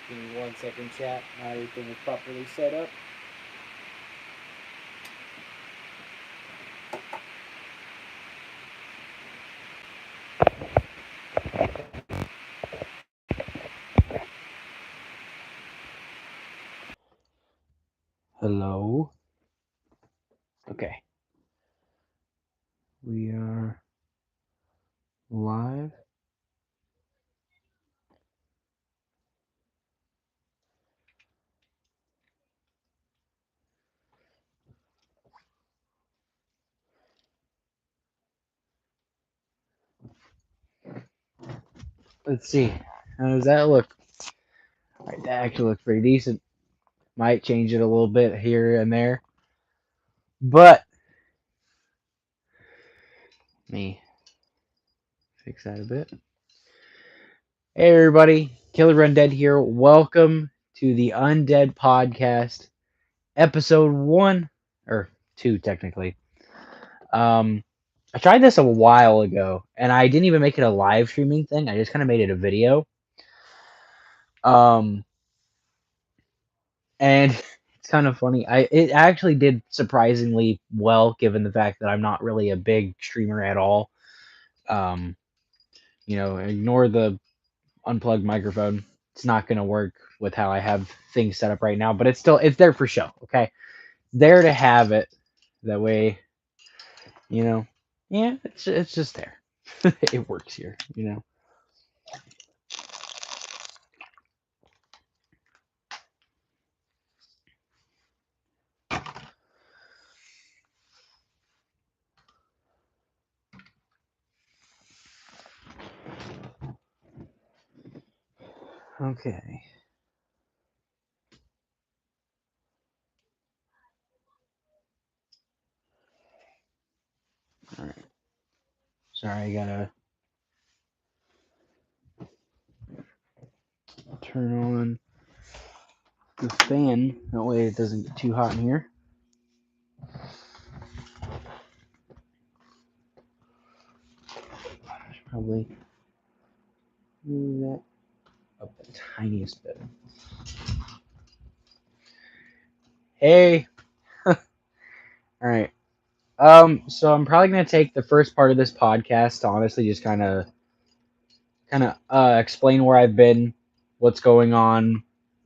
Give me 1 second, chat. Now everything is properly set up. Hello. Okay. We are live. Let's see. How does that look? Alright, that actually looks pretty decent. Might change it a little bit here and there. But let me fix that a bit. Hey everybody, Killer Undead here. Welcome to the Undead Podcast, episode 1 or 2 technically. I tried this a while ago, and I didn't even make it a live streaming thing. I just kind of made it a video. And it's kind of funny. It actually did surprisingly well, given the fact that I'm not really a big streamer at all. Ignore the unplugged microphone. It's not going to work with how I have things set up right now, but it's there for show. Okay, there to have it. That way, yeah, it's just there. It works here, Okay. All right. Sorry, I gotta turn on the fan. That way it doesn't get too hot in here. Probably move that up the tiniest bit. Hey. All right. So I'm probably gonna take the first part of this podcast to honestly just kind of explain where I've been, what's going on,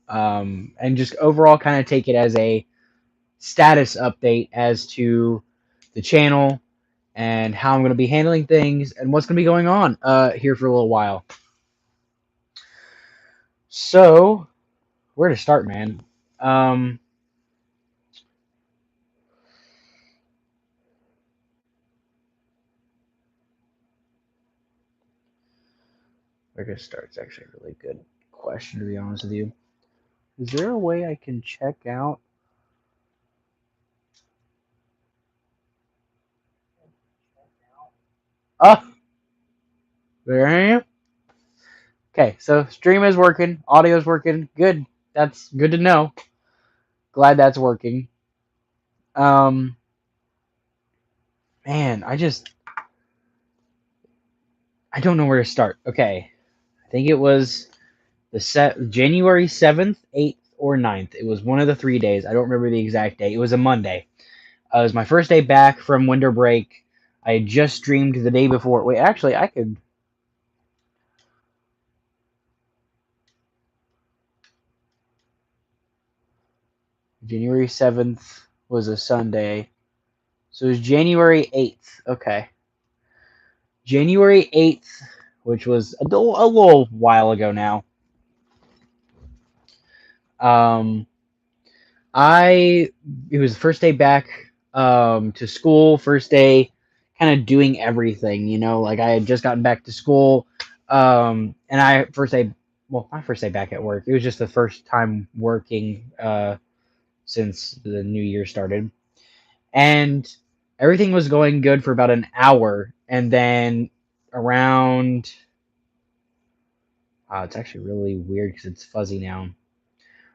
and just overall kind of take it as a status update as to the channel and how I'm going to be handling things and what's going to be going on here for a little while. So, where to start, man? Where to start? It's actually a really good question, to be honest with you. Is there a way I can check out? Oh, there I am. Okay, so stream is working, audio is working. Good. That's good to know. Glad that's working. Man, I don't know where to start. Okay, I think it was January 7th, 8th, or 9th. It was one of the 3 days. I don't remember the exact day. It was a Monday. It was my first day back from winter break. I had just streamed the day before. Wait, actually, I could. January 7th was a Sunday. So it was January 8th. Okay. January 8th, which was a little while ago now. It was the first day back to school, first day kind of doing everything, like I had just gotten back to school. And my first day back at work. It was just the first time working since the new year started. And everything was going good for about an hour. And then around, it's actually really weird because it's fuzzy now.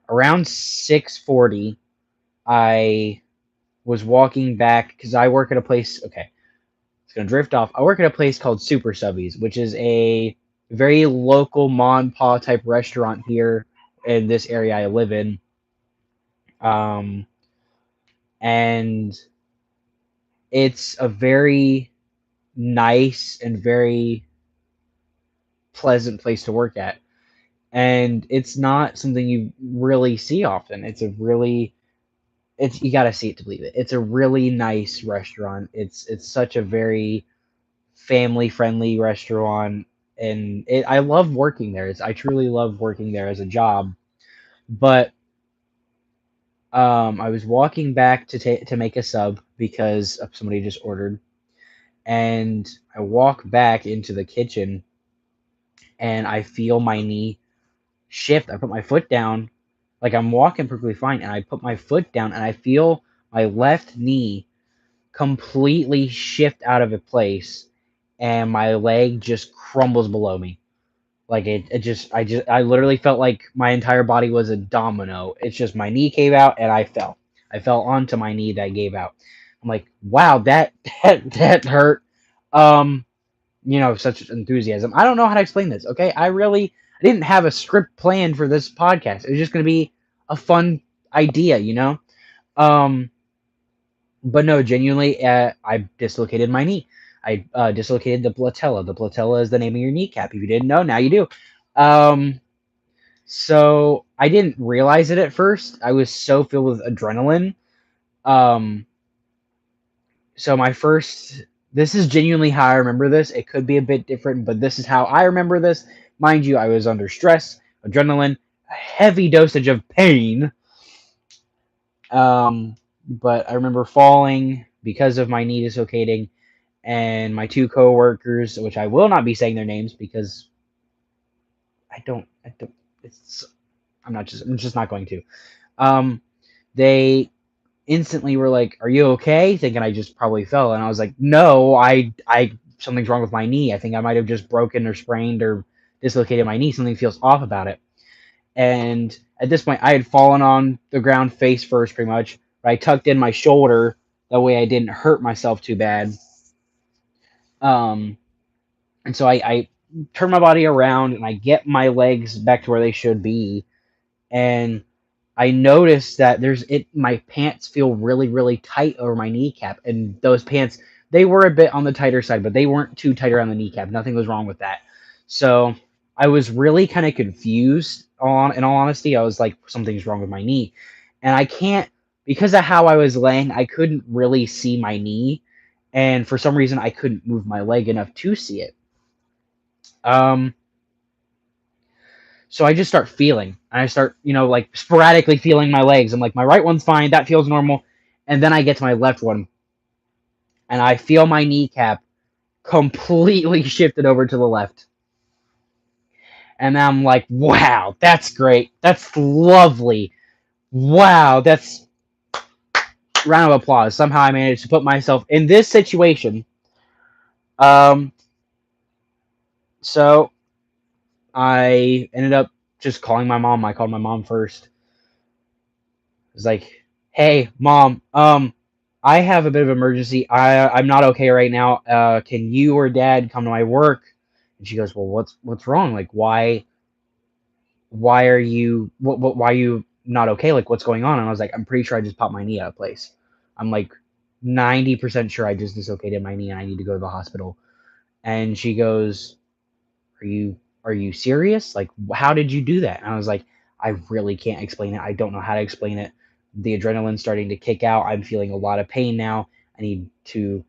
Around 6:40, I was walking back because I work at a place. Okay, it's gonna drift off. I work at a place called Super Subbies, which is a very local mom and pop type restaurant here in this area I live in. Um, and it's a very nice and very pleasant place to work at. And it's not something you really see often. It's you got to see it to believe it. It's a really nice restaurant. It's such a very family friendly restaurant, and I love working there. I truly love working there as a job. But I was walking back to make a sub because somebody just ordered, and I walk back into the kitchen, and I feel my knee shift. I put my foot down, like I'm walking perfectly fine, and I put my foot down, and I feel my left knee completely shift out of its place, and my leg just crumbles below me. Like I literally felt like my entire body was a domino. It's just my knee gave out and I fell. I fell onto my knee that gave out. I'm like, wow, that hurt. Um, such enthusiasm. I don't know how to explain this. Okay, I didn't have a script planned for this podcast. It was just gonna be a fun idea, you know. Um, but no, genuinely, I dislocated my knee. I dislocated the patella. The patella is the name of your kneecap. If you didn't know, now you do. Um, so I didn't realize it at first. I was so filled with adrenaline. Um, so my first, this is genuinely how I remember this. It could be a bit different, but this is how I remember this. Mind you, I was under stress, adrenaline, a heavy dosage of pain. But I remember falling because of my knee dislocating, and my two coworkers, which I will not be saying their names because I don't, it's, I'm just not going to. Um, they instantly were like, "Are you okay?" Thinking I just probably fell, and I was like, "No, something's wrong with my knee. I think I might have just broken or sprained or dislocated my knee. Something feels off about it." And at this point, I had fallen on the ground face first, pretty much. But I tucked in my shoulder that way I didn't hurt myself too bad. Um, and so I turn my body around and I get my legs back to where they should be, and I noticed that my pants feel really really tight over my kneecap, and those pants, they were a bit on the tighter side, but they weren't too tight around the kneecap. Nothing was wrong with that. So I was really kind of confused. In all honesty, I was like, something's wrong with my knee, and I can't, because of how I was laying, I couldn't really see my knee, and for some reason I couldn't move my leg enough to see it. Um, So I just start feeling, and I start, like sporadically feeling my legs. I'm like, my right one's fine, that feels normal. And then I get to my left one, and I feel my kneecap completely shifted over to the left. And I'm like, wow, that's great. That's lovely. Wow, that's round of applause. Somehow I managed to put myself in this situation. Um, so I ended up just calling my mom. I called my mom first. It was like, hey, mom, I have a bit of emergency. I'm not okay right now. Can you or dad come to my work? And she goes, well, what's wrong? Like, why are you why are you not okay? Like, what's going on? And I was like, I'm pretty sure I just popped my knee out of place. I'm like 90% sure I just dislocated my knee and I need to go to the hospital. And she goes, are you serious? Like, how did you do that? And I was like, I really can't explain it. I don't know how to explain it. The adrenaline's starting to kick out. I'm feeling a lot of pain now. I need to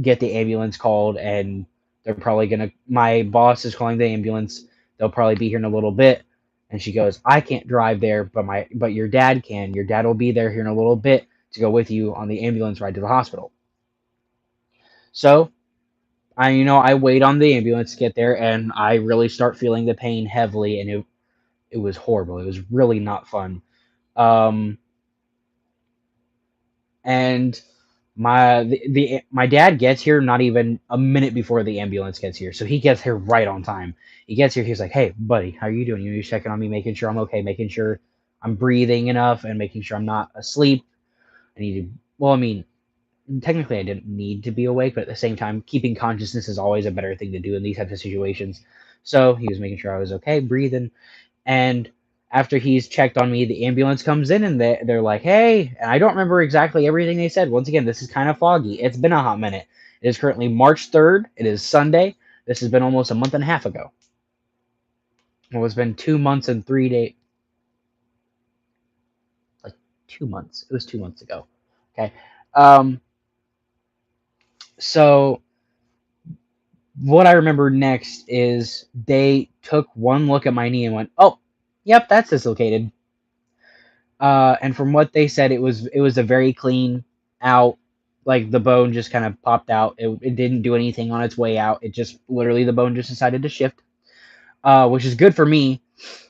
get the ambulance called, and they're probably gonna. My boss is calling the ambulance. They'll probably be here in a little bit. And she goes, I can't drive there, but your dad can. Your dad will be there here in a little bit to go with you on the ambulance ride to the hospital. So I wait on the ambulance to get there, and I really start feeling the pain heavily, and it was horrible. It was really not fun. Um, and my dad gets here not even a minute before the ambulance gets here, so he gets here right on time. He gets here, he's like, "Hey, buddy, how are you doing? You're checking on me, making sure I'm okay, making sure I'm breathing enough, and making sure I'm not asleep. I need to. Well, I mean, technically, I didn't need to be awake, but at the same time, keeping consciousness is always a better thing to do in these types of situations. So he was making sure I was okay, breathing, and After he's checked on me, the ambulance comes in and they're like, hey, and I don't remember exactly everything they said. Once again, this is kind of foggy. It's been a hot minute. It is currently March 3rd. It is Sunday. This has been almost a month and a half ago. Well, it's been 2 months and 3 days. Like 2 months. It was 2 months ago. Okay. Um, so what I remember next is they took one look at my knee and went, oh, yep, that's dislocated. And from what they said, it was a very clean out. Like the bone just kind of popped out. It didn't do anything on its way out. It just literally the bone just decided to shift, which is good for me,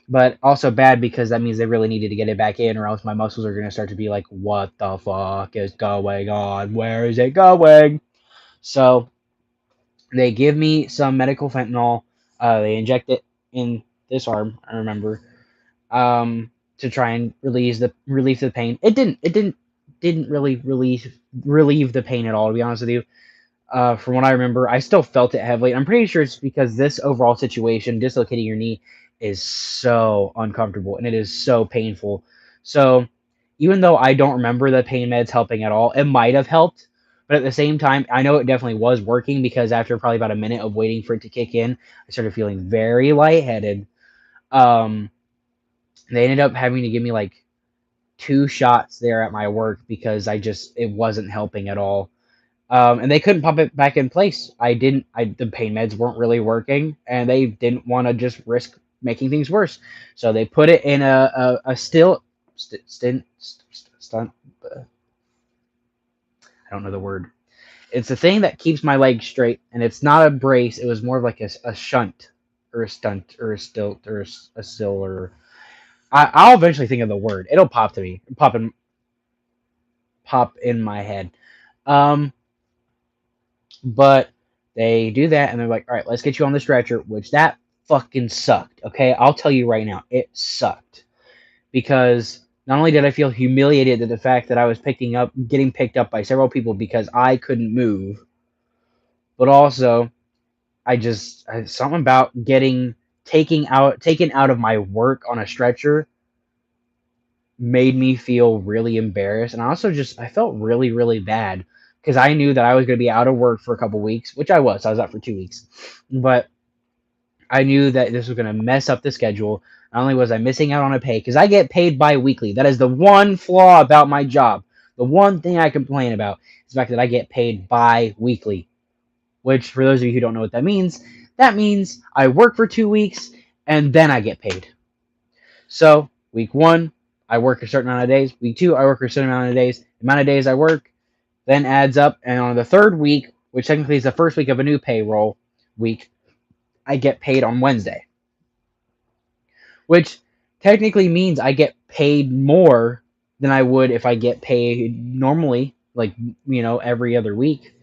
but also bad because that means they really needed to get it back in, or else my muscles are going to start to be like, what the fuck is going on? Where is it going? So they give me some medical fentanyl. They inject it in this arm. I remember. To try and relieve the pain. It didn't really relieve the pain at all. To be honest with you, from what I remember, I still felt it heavily. I'm pretty sure it's because this overall situation, dislocating your knee, is so uncomfortable and it is so painful. So even though I don't remember the pain meds helping at all, it might have helped. But at the same time, I know it definitely was working because after probably about a minute of waiting for it to kick in, I started feeling very lightheaded. Um, they ended up having to give me like 2 shots there at my work because it wasn't helping at all. And they couldn't pump it back in place. The pain meds weren't really working, and they didn't want to just risk making things worse. So they put it in a stunt. I don't know the word. It's a thing that keeps my leg straight, and it's not a brace. It was more of like a shunt, or a stunt, or a stilt, or a still, or I'll eventually think of the word. It'll pop to me, pop in my head. Um, but they do that, and they're like, "All right, let's get you on the stretcher," which that fucking sucked. Okay, I'll tell you right now, it sucked because not only did I feel humiliated at the fact that I was getting picked up by several people because I couldn't move, but also something about getting taken out of my work on a stretcher made me feel really embarrassed, and I felt really really bad because I knew that I was going to be out of work for a couple weeks, which I was out for 2 weeks, but I knew that this was going to mess up the schedule. Not only was I missing out on a pay, because I get paid bi-weekly. That is the one flaw about my job. The one thing I complain about is the fact that I get paid bi-weekly, which for those of you who don't know what that means I work for 2 weeks and then I get paid. So week 1, I work a certain amount of days. Week 2, I work a certain amount of days. The amount of days I work then adds up, and on the third week, which technically is the first week of a new payroll week, I get paid on Wednesday, which technically means I get paid more than I would if I get paid normally, like, every other week.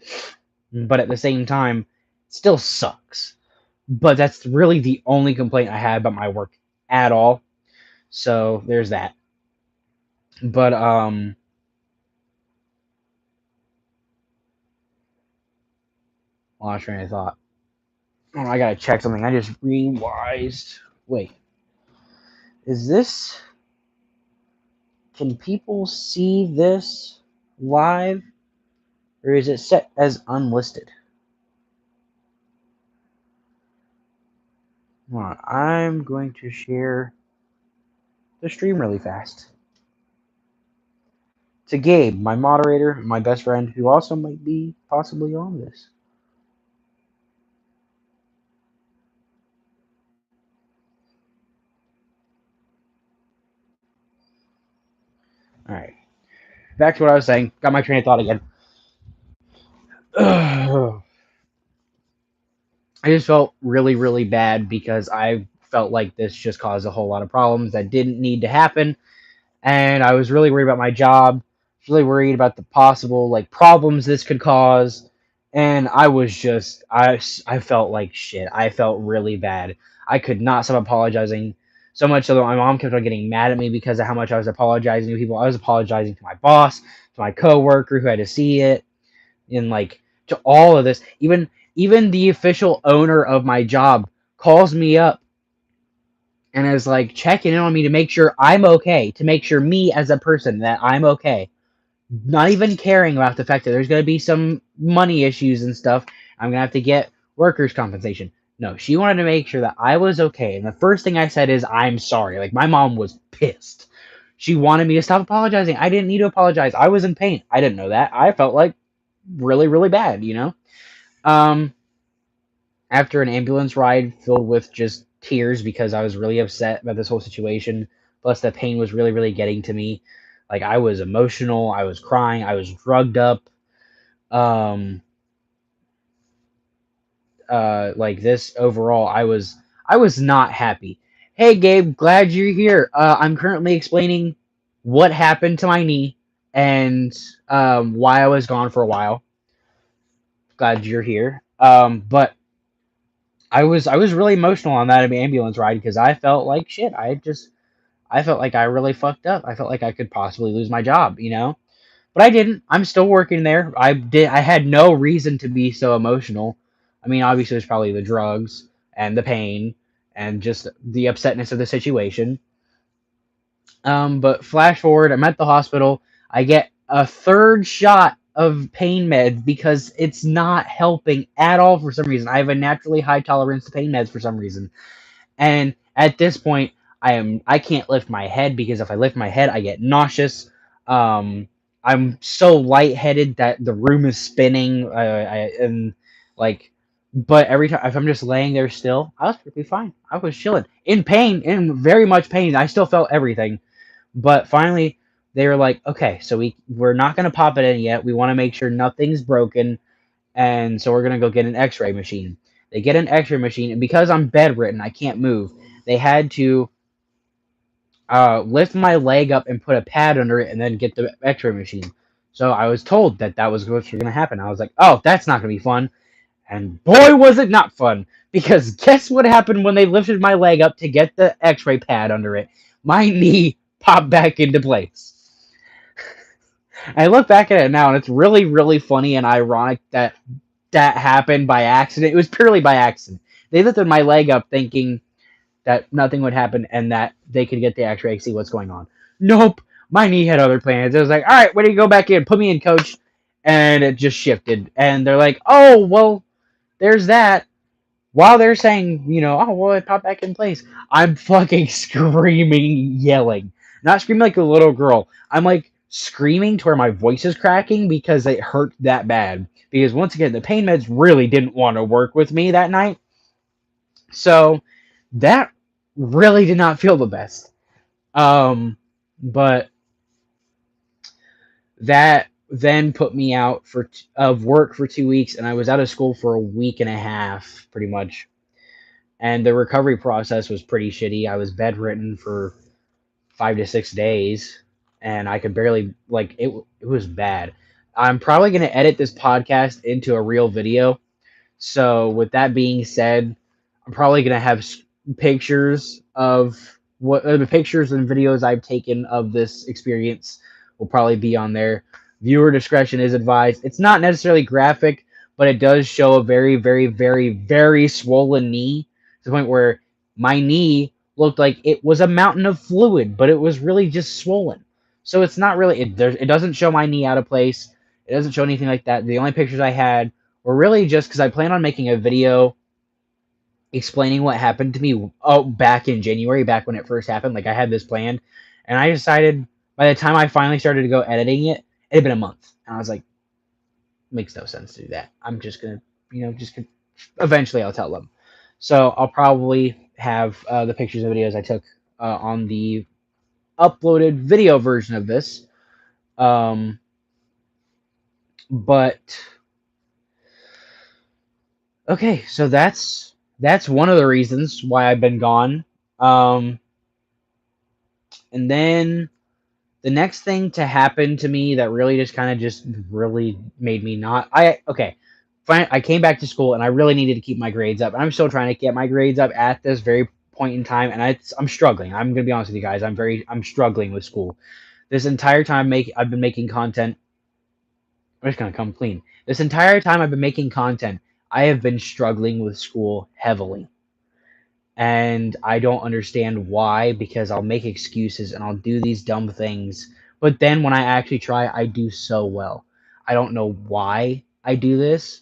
But at the same time, it still sucks. But that's really the only complaint I had about my work at all. So there's that. But lost train of thought. Oh, I gotta check something. I just realized. Wait, is this? Can people see this live, or is it set as unlisted? Hold on, I'm going to share the stream really fast. To Gabe, my moderator, my best friend, who also might be possibly on this. All right, back to what I was saying. Got my train of thought again. I just felt really, really bad because I felt like this just caused a whole lot of problems that didn't need to happen, and I was really worried about my job. Really worried about the possible problems this could cause, and I felt like shit. I felt really bad. I could not stop apologizing. So much so that my mom kept on getting mad at me because of how much I was apologizing to people. I was apologizing to my boss, to my coworker who had to see it, and to all of this. Even the official owner of my job calls me up and is like checking in on me to make sure I'm okay, to make sure me as a person that I'm okay. Not even caring about the fact that there's going to be some money issues and stuff. I'm going to have to get workers' compensation. No, she wanted to make sure that I was okay. And the first thing I said is, I'm sorry. Like, my mom was pissed. She wanted me to stop apologizing. I didn't need to apologize. I was in pain. I didn't know that. I felt like really, really bad, you know? Um, After an ambulance ride filled with just tears because I was really upset about this whole situation, plus the pain was really, really getting to me. Like, I was emotional, I was crying, I was drugged up. Um, like this overall, I was not happy. Hey Gabe, glad you're here. I'm currently explaining what happened to my knee and why I was gone for a while. Glad you're here. But I was really emotional on that ambulance ride because I felt like shit. I felt like I really fucked up. I felt like I could possibly lose my job, you know? But I didn't. I'm still working there. I had no reason to be so emotional. I mean, obviously there's probably the drugs and the pain and just the upsetness of the situation. But flash forward, I'm at the hospital. I get a third shot of pain meds because it's not helping at all for some reason. I have a naturally high tolerance to pain meds for some reason. And at this point, I can't lift my head because if I lift my head, I get nauseous. Um, I'm so lightheaded that the room is spinning. And like, but every time if I'm just laying there still, I was perfectly fine. I was chilling in pain, in very much pain. I still felt everything, but finally they were like, okay, so we're not gonna pop it in yet. We want to make sure nothing's broken, and so we're gonna go get an X-ray machine. They get an X-ray machine, and because I'm bedridden, I can't move. They had to lift my leg up and put a pad under it, and then get the X-ray machine. So I was told that that was what's gonna happen. I was like, oh, that's not gonna be fun. And boy, was it not fun! Because guess what happened when they lifted my leg up to get the X-ray pad under it? My knee popped back into place. I look back at it now, and it's really, really funny and ironic that that happened by accident. It was purely by accident. They lifted my leg up thinking that nothing would happen and that they could get the X-ray and see what's going on. Nope, my knee had other plans. It was like, all right, when do you go back in? Put me in, coach. And it just shifted. And they're like, oh, well, there's that. While they're saying, oh, well, it popped back in place, I'm fucking screaming, yelling. Not screaming like a little girl. I'm like screaming to where my voice is cracking because it hurt that bad. Because once again, the pain meds really didn't want to work with me that night. So that really did not feel the best. But that then put me out of work for 2 weeks, and I was out of school for a week and a half, pretty much. And the recovery process was pretty shitty. I was bedridden for 5 to 6 days, and I could barely like it. It was bad. I'm probably gonna edit this podcast into a real video. So with that being said, I'm probably gonna have pictures of what the pictures and videos I've taken of this experience will probably be on there. Viewer discretion is advised. It's not necessarily graphic, but it does show a very, very, very, very swollen knee to the point where my knee looked like it was a mountain of fluid, but it was really just swollen. So it's not really it doesn't show my knee out of place. It doesn't show anything like that. The only pictures I had were really just because I plan on making a video explaining what happened to me back in January, back when it first happened. Like I had this planned, and I decided by the time I finally started to go editing it, it had been a month, and I was like, makes no sense to do that. I'm just gonna, eventually I'll tell them. So I'll probably have the pictures and videos I took on the uploaded video version of this. But okay, so that's one of the reasons why I've been gone. And then the next thing to happen to me that really just kind of just really made me not okay. Fine, I came back to school and I really needed to keep my grades up. And I'm still trying to get my grades up at this very point in time, and I'm struggling. I'm gonna be honest with you guys. I'm struggling with school. This entire time I've been making content. I'm just gonna come clean. This entire time I've been making content, I have been struggling with school heavily. and I don't understand why, because I'll make excuses and I'll do these dumb things, but then when I actually try, I do so well. I don't know why I do this.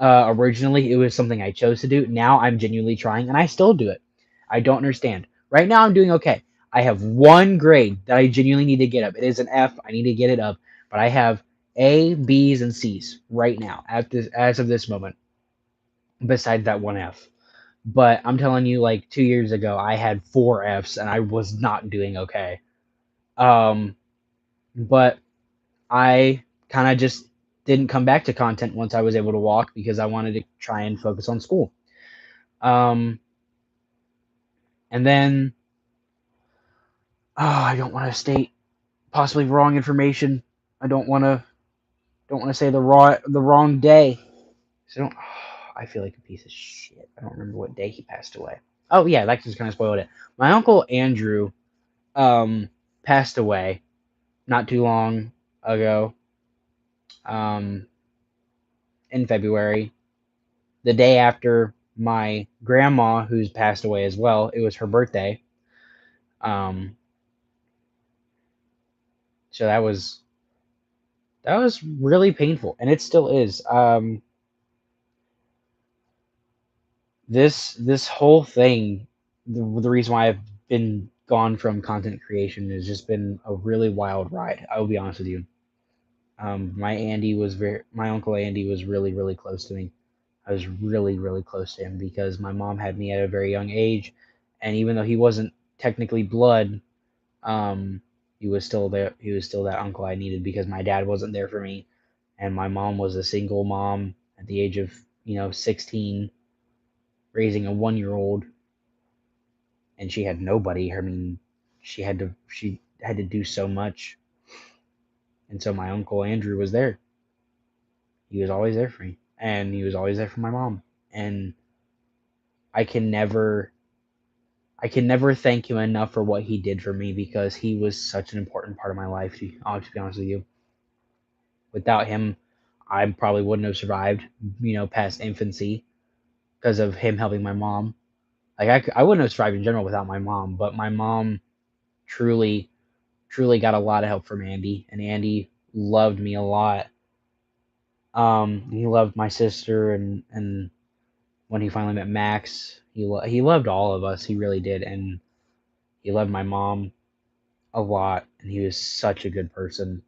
Originally, it was something I chose to do. Now I'm genuinely trying, and I still do it. I don't understand. Right now, I'm doing okay. I have one grade that I genuinely need to get up. It is an F. I need to get it up, but I have A, B's, and C's right now at this as of this moment. Besides that one F, but I'm telling you, like 2 years ago, I had four Fs, and I was not doing okay. Um, but I kind of just didn't come back to content once I was able to walk because I wanted to try and focus on school. Um, and then, I don't want to state possibly wrong information. I don't want to say the wrong day. So I don't. I feel like a piece of shit. I don't remember what day he passed away. Oh yeah, that just kind of spoiled it. My uncle Andrew um passed away not too long ago. Um, in February, the day after my grandma, who's passed away as well. It was her birthday. Um, so that was really painful, and it still is. This whole thing, the reason why I've been gone from content creation has just been a really wild ride. I will be honest with you. My uncle Andy was really really close to me. I was really really close to him because my mom had me at a very young age, and even though he wasn't technically blood, um, he was still there. He was still that uncle I needed because my dad wasn't there for me, and my mom was a single mom at the age of 16, raising a 1 year old, and she had nobody. I mean, she had to do so much, and so my uncle Andrew was there. He was always there for me, and he was always there for my mom, and I can never I can never thank him enough for what he did for me because he was such an important part of my life. To be honest with you, without him, I probably wouldn't have survived, past infancy because of him helping my mom. Like I wouldn't have survived in general without my mom, but my mom truly, truly got a lot of help from Andy, and Andy loved me a lot. He loved my sister, and when he finally met Max, he loved all of us. He really did, and he loved my mom a lot, and he was such a good person.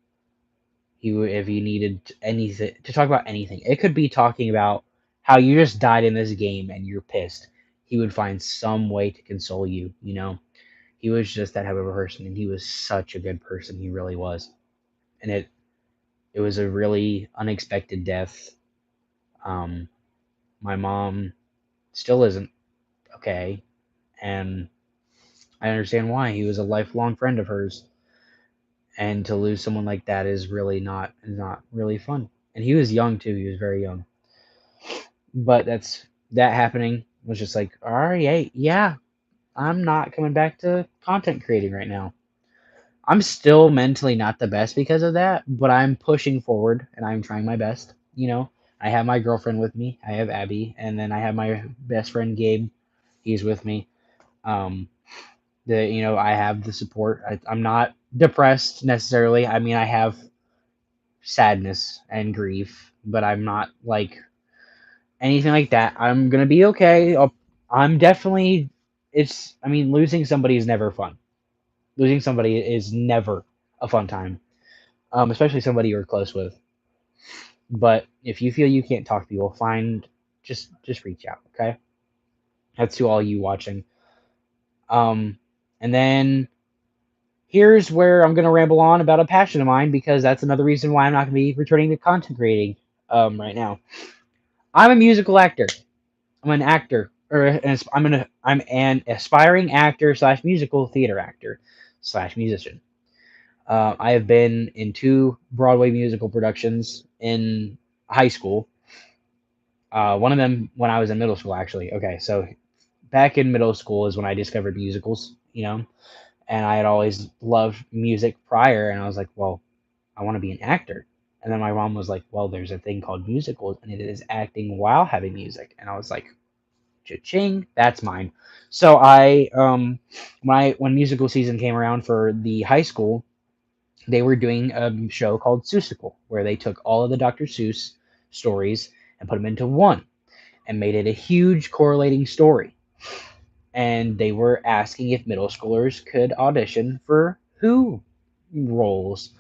He would, if you needed anything to talk about anything, it could be talking about how you just died in this game and you're pissed. He would find some way to console you. He was just that type of a person, and he was such a good person. He really was, and it was a really unexpected death. Um, my mom still isn't okay, and I understand why. He was a lifelong friend of hers, and to lose someone like that is not really fun. And he was young too. He was very young. But that happening was just like, all right, yeah, I'm not coming back to content creating right now. I'm still mentally not the best because of that, but I'm pushing forward and I'm trying my best. I have my girlfriend with me. I have Abby, and then I have my best friend Gabe. He's with me. Um, I have the support. I'm not depressed necessarily. I mean, I have sadness and grief, but I'm not like anything like that. I'm gonna be okay. I'm definitely. I mean, losing somebody is never fun. Losing somebody is never a fun time, especially somebody you're close with. But if you feel you can't talk to people, just reach out. Okay, that's to all you watching. Um, and then here's where I'm gonna ramble on about a passion of mine because that's another reason why I'm not gonna be returning to content creating right now. I'm a musical actor. I'm an actor, I'm an aspiring actor slash musical theater actor slash musician. I have been in two Broadway musical productions in high school. One of them when I was in middle school, actually. Okay, so back in middle school is when I discovered musicals, and I had always loved music prior, and I was like, well, I want to be an actor. And then my mom was like, well, there's a thing called musicals, and it is acting while having music. And I was like, Cha-ching, that's mine. So I when musical season came around for the high school, they were doing a show called Seussical, where they took all of the Dr. Seuss stories and put them into one and made it a huge correlating story. And they were asking if middle schoolers could audition for Who roles.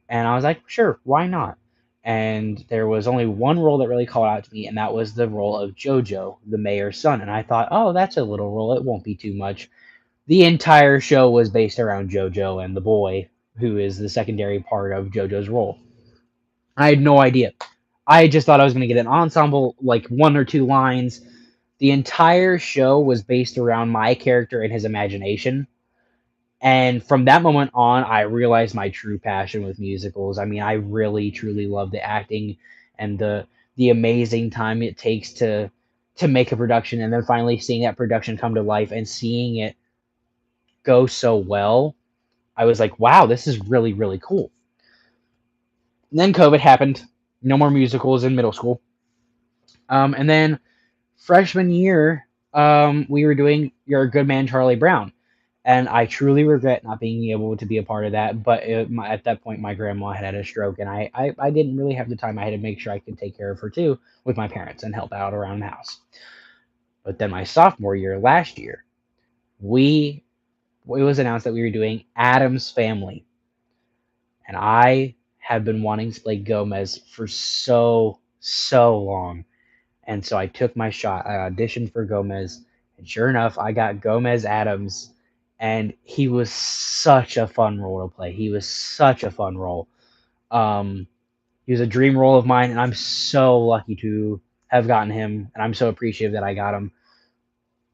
And I was like, sure, why not? And there was only one role that really called out to me, and that was the role of Jojo, the mayor's son. And I thought, oh, that's a little role. It won't be too much. The entire show was based around Jojo and the boy, who is the secondary part of Jojo's role. I had no idea. I just thought I was going to get an ensemble, like one or two lines. The entire show was based around my character and his imagination. And from that moment on, I realized my true passion with musicals. I mean, I really truly love the acting and the amazing time it takes to make a production, and then finally seeing that production come to life and seeing it go so well. I was like, wow, this is really really cool. And then COVID happened. No more musicals in middle school. And then freshman year, we were doing Your Good Man Charlie Brown, and I truly regret not being able to be a part of that. But at that point, my grandma had a stroke, and I didn't really have the time. I had to make sure I could take care of her too with my parents and help out around the house. But then my sophomore year, last year, we it was announced that we were doing Adam's Family, and I have been wanting to play Gomez for so long. And so I took my shot. I auditioned for Gomez, and sure enough, I got Gomez Adams, and he was such a fun role to play. He was such a fun role. Um, he was a dream role of mine, and I'm so lucky to have gotten him, and I'm so appreciative that I got him.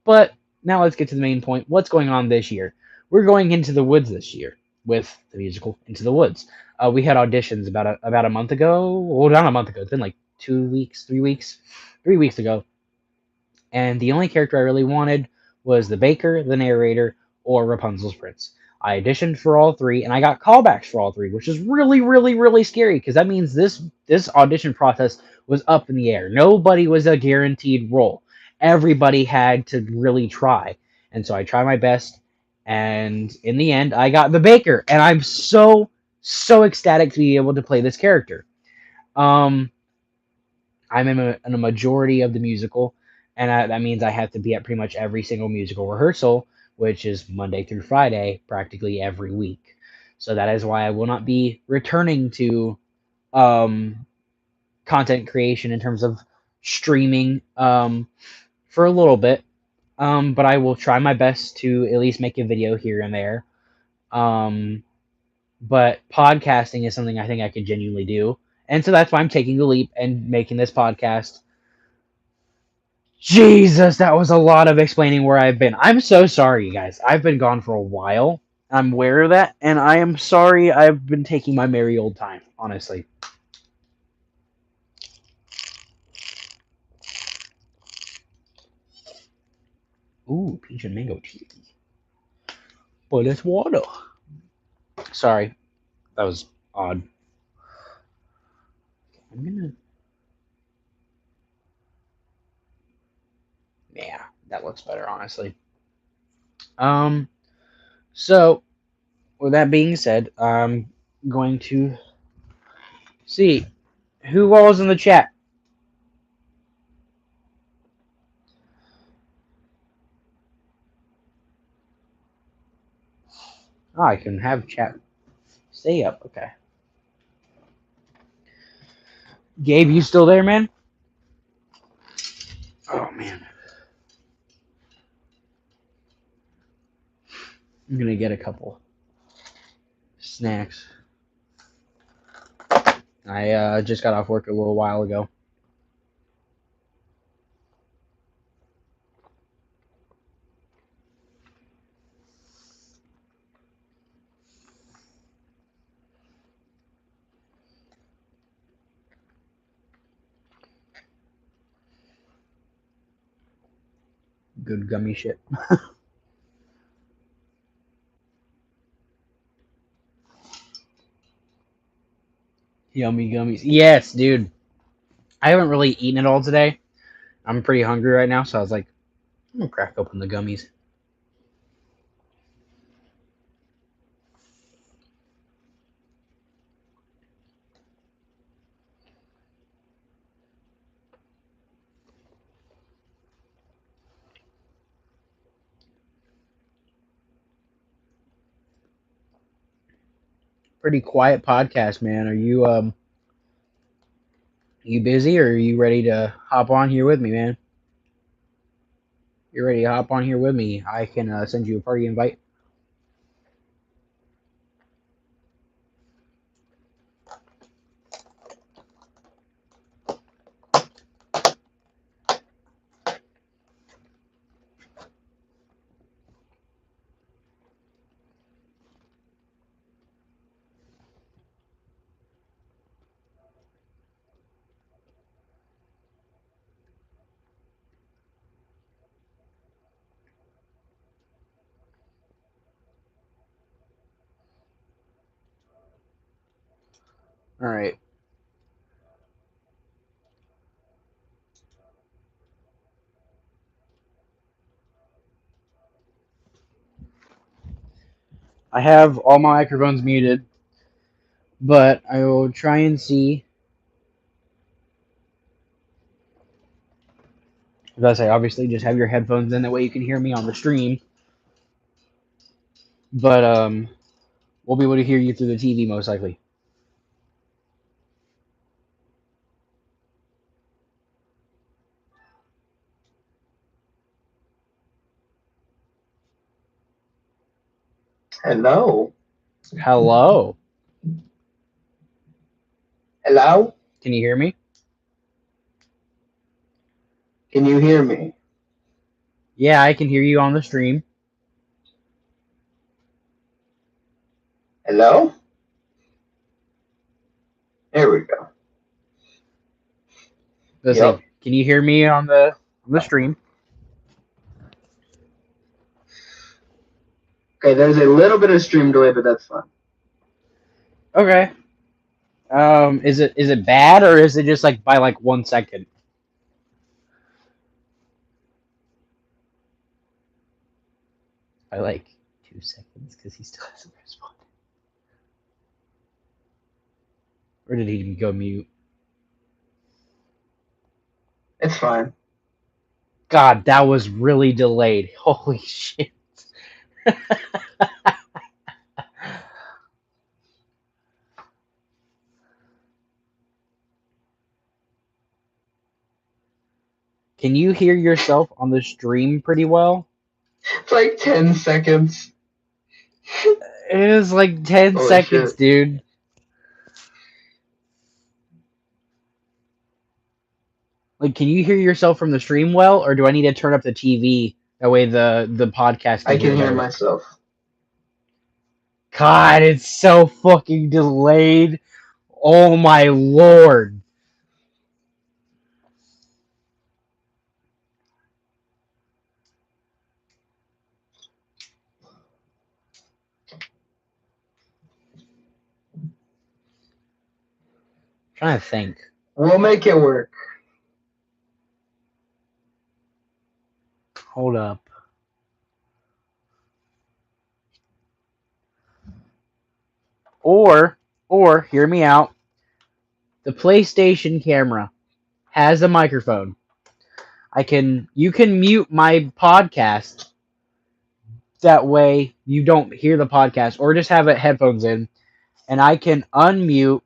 But now let's get to the main point. What's going on this year? We're going into the woods this year with the musical Into the Woods. We had auditions about a month ago. Well, not a month ago. It's been like 2 weeks, 3 weeks, 3 weeks ago. And the only character I really wanted was the baker, the narrator, or Rapunzel's prince. I auditioned for all three, and I got callbacks for all three, which is really, really, really scary because that means this audition process was up in the air. Nobody was a guaranteed role. Everybody had to really try, and so I tried my best. And in the end, I got the baker, and I'm so ecstatic to be able to play this character. Um, I'm in a majority of the musical, and that means I have to be at pretty much every single musical rehearsal, which is Monday through Friday, practically every week. So that is why I will not be returning to um, content creation in terms of streaming for a little bit. But I will try my best to at least make a video here and there. Um, but podcasting is something I think I could genuinely do. And so that's why I'm taking the leap and making this podcast. Jesus, that was a lot of explaining where I've been. I'm so sorry, you guys. I've been gone for a while. I'm aware of that, and I am sorry I've been taking my merry old time, honestly. Ooh, peach and mango tea. But it's water. Sorry, that was odd. I'm gonna. Yeah, that looks better, honestly. Um, so with that being said, I'm going to see who all's in the chat. Oh, I can have chat stay up. Okay. Gabe, you still there, man? Oh man, I'm gonna get a couple snacks. I just got off work a little while ago. Good gummy shit. Yummy gummies. Yes, dude. I haven't really eaten it all today. I'm pretty hungry right now, so I was like, I'm gonna crack open the gummies. Pretty quiet podcast, man. Are you busy or are you ready to hop on here with me, man? You're ready to hop on here with me. I can send you a party invite. All right. I have all my microphones muted, but I will try and see. As I say, obviously, just have your headphones in. That way you can hear me on the stream. But we'll be able to hear you through the TV most likely. Hello. Hello. Hello? Can you hear me? Can you hear me? Yeah, I can hear you on the stream. Hello? There we go. Let's Yep. see. Can you hear me on the stream? Okay, there's a little bit of stream delay, but that's fine. Okay. Is it bad or is it just like by like 1 second? By like 2 seconds because he still hasn't responded. Or did he go mute? It's fine. God, that was really delayed. Holy shit. Can you hear yourself on the stream pretty well? It's like 10 seconds. It is like 10 Holy seconds, shit. dude. Like, can you hear yourself from the stream well, or do I need to turn up the TV? That way the podcast can I hear can hear better. myself. God, it's so fucking delayed. Oh my lord. I'm trying to think. We'll make it work. Hold up. Or hear me out. The PlayStation camera has a microphone. You can mute my podcast. That way you don't hear the podcast, or just have it headphones in, and I can unmute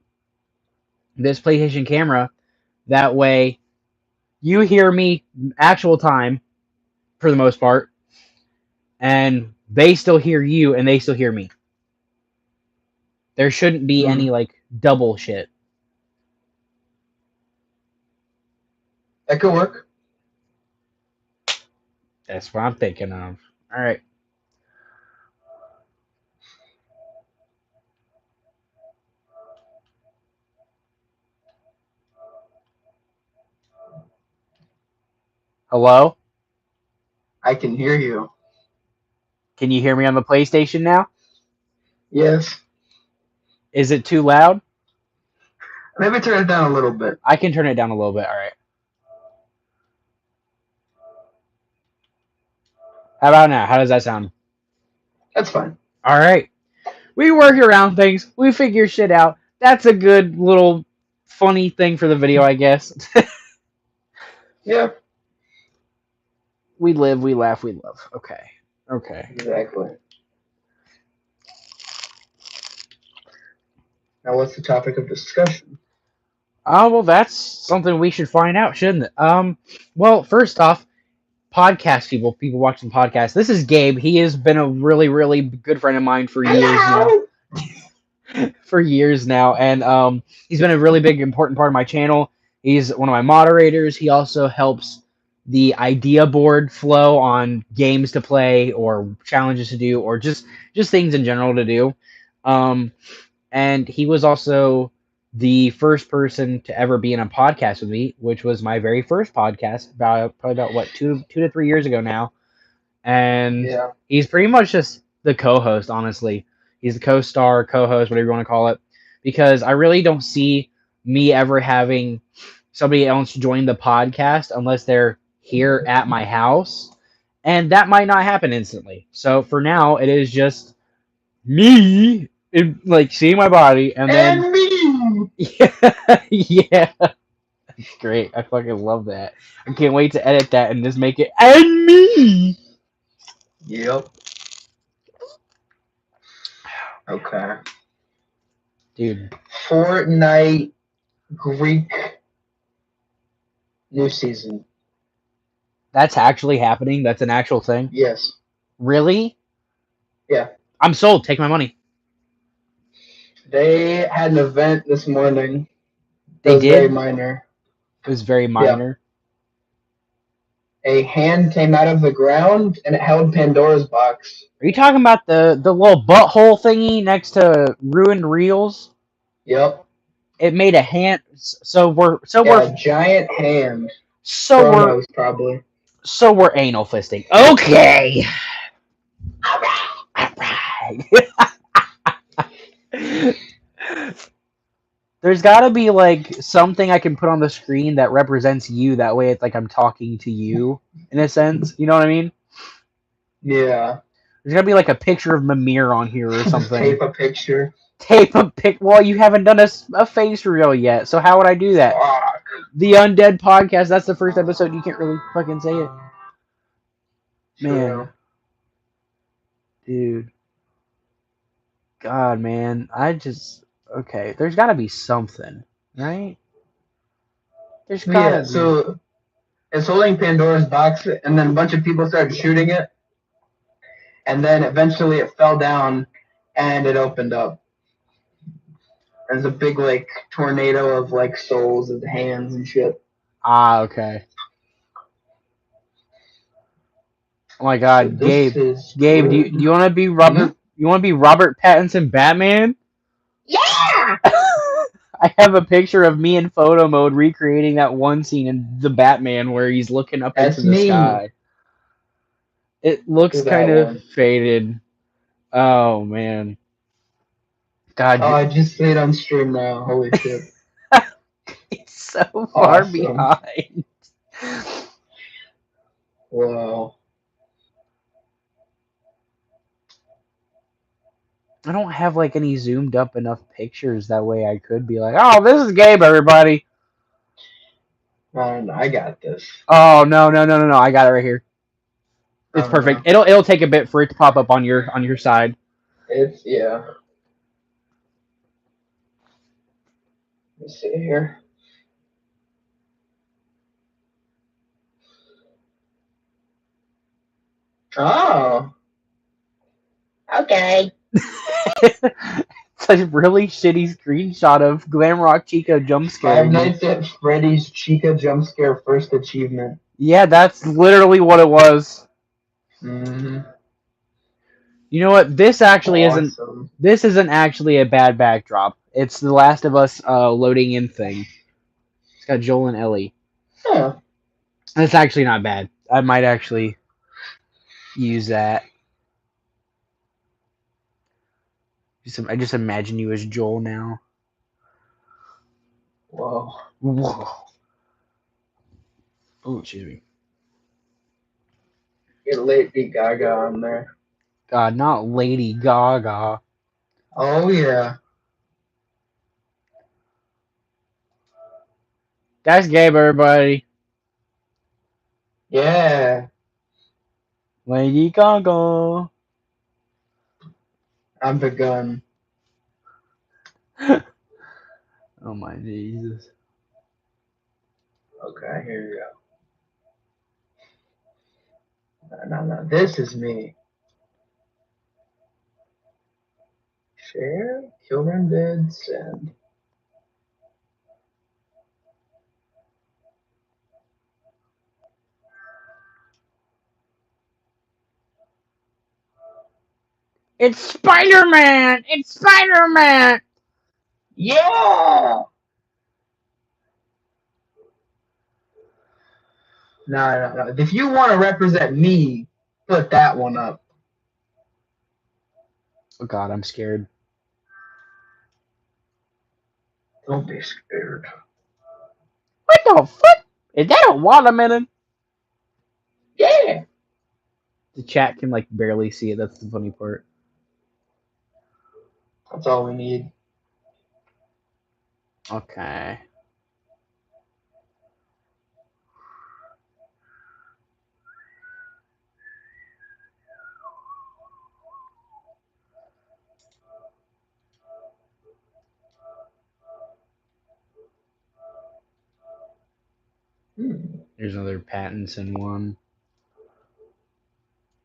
this PlayStation camera. That way you hear me actual time for the most part, and they still hear you and they still hear me. There shouldn't be any like double shit. That could work. That's what I'm thinking of. All right. Hello? I can hear you. Can you hear me on the PlayStation now? Yes. Is it too loud? Maybe turn it down a little bit. I can turn it down a little bit. All right. How about now? How does that sound? That's fine. All right. We work around things. We figure shit out. That's a good little funny thing for the video, I guess. Yeah, We live, we laugh, we love. Okay. Okay. exactly. Now, what's the topic of discussion? Oh, well, that's something we should find out, shouldn't it? Well, first off, podcast people watching podcasts. This is Gabe. He has been a really, really good friend of mine for years now. Hello. For years now, and he's been a really big, important part of my channel. He's one of my moderators. He also helps the idea board flow on games to play or challenges to do or just things in general to do. Um, and he was also the first person to ever be in a podcast with me, which was my very first podcast about probably about what 2 to 3 years ago now. And Yeah. he's pretty much just the co-host, honestly. He's the co-star, co-host, whatever you want to call it, because I really don't see me ever having somebody else join the podcast unless they're here at my house, and that might not happen instantly. So for now, it is just me, like seeing my body, and then And me. yeah, yeah, it's great. I fucking love that. I can't wait to edit that and just make it and me, Yep. Okay. dude. Fortnite Greek new season. That's actually happening. That's an actual thing. Yes. Really? Yeah. I'm sold. Take my money. They had an event this morning. It They was very did. minor. It was very Yeah. minor. A hand came out of the ground and it held Pandora's box. Are you talking about the little butthole thingy next to ruined reels? Yep. It made a hand. Yeah, a giant hand. So we're Chronos, probably. so we're anal fisting. Okay. All right. There's got to be like something I can put on the screen that represents you. That way, it's like I'm talking to you in a sense. You know what I mean? Yeah. There's got to be like a picture of Mimir on here or Just something. tape a picture. Tape a pic. Well, you haven't done a face reel yet, so how would I do that? Fuck. The Undead Podcast. That's the first episode. You can't really fucking say it, man. True. Dude, God, man. Okay. There's got to be something, right? There's gotta Yeah, be. so it's holding Pandora's box, and then a bunch of people started shooting it, and then eventually it fell down, and it opened up. There's a big like tornado of like souls and hands and shit. Ah, okay. Oh my So God, this Gabe. is Gabe, good. do you want to be Robert? You want to be Robert Pattinson Batman? Yeah. I have a picture of me in photo mode recreating that one scene in the Batman where he's looking up into That's the me. sky. It looks Do that kind of one. faded. Oh man, God, Oh, I just see it on stream now. Holy shit. it's so far Awesome. behind. Wow. I don't have like any zoomed up enough pictures that way I could be like, oh, this is Gabe, everybody. I got this. Oh no! I got it right here. It's perfect. No. It'll take a bit for it to pop up on your side. It's yeah. Let's see here. Oh. Okay. It's a really shitty screenshot of Glamrock Chica jump Five scaring me. Nights at Freddy's Chica jump scare first achievement. Yeah, that's literally what it was. Mm-hmm. You know what? This actually isn't. Awesome. This isn't actually a bad backdrop. It's the Last of Us loading in thing. It's got Joel and Ellie. Huh. That's actually not bad. I might actually use that. I just imagine you as Joel now. Whoa. Whoa. Oh, excuse me. Get Lady Gaga on there. God, not Lady Gaga. Oh yeah. That's Gabe, everybody. Yeah. Lady Gaga. I've begun. Oh my Jesus. Okay, here we go. No. This is me. Share, children dead, send. It's Spider-Man! It's Spider-Man! Yeah. No. If you want to represent me, put that one up. Oh God, I'm scared. Don't be scared. What the fuck? Is that a watermelon? Yeah. The chat can like barely see it. That's the funny part. That's all we need. Okay. There's another Pattinson one.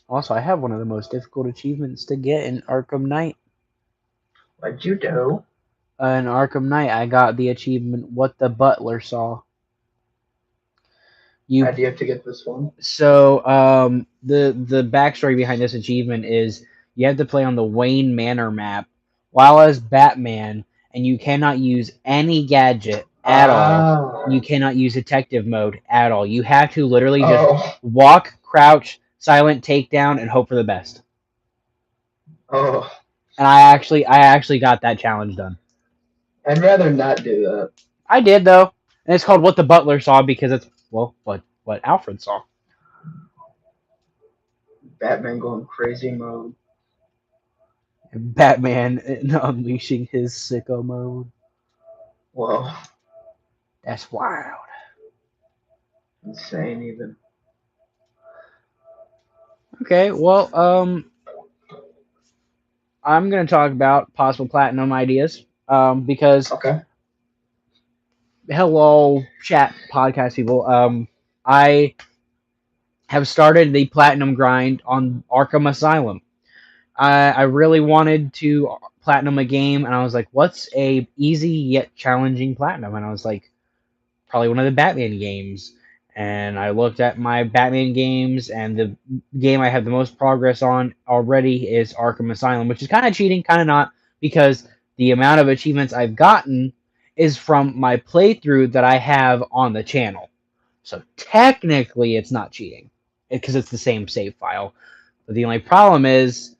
Also, I have one of the most difficult achievements to get in Arkham Knight. What'd you do? In Arkham Knight, I got the achievement "What the Butler Saw." You How do you have to get this one? So the backstory behind this achievement is you have to play on the Wayne Manor map while as Batman, and you cannot use any gadget at all. You cannot use detective mode at all. You have to literally just Oh. walk, crouch, silent takedown, and hope for the best. Oh. And I actually got that challenge done. I'd rather not do that. I did though, and it's called "What the Butler Saw" because it's what Alfred saw. Batman going crazy mode. Batman unleashing his sicko mode. Whoa. That's wild. Insane even. Okay, well, I'm gonna talk about possible platinum ideas. Because Okay. hello, chat podcast people. I have started the platinum grind on Arkham Asylum. I really wanted to platinum a game, and I was like, what's a easy yet challenging platinum? And I was like, probably one of the Batman games. And I looked at my Batman games, and the game I have the most progress on already is Arkham Asylum, which is kind of cheating, kind of not, because the amount of achievements I've gotten is from my playthrough that I have on the channel. So technically, it's not cheating because it's the same save file. But the only problem is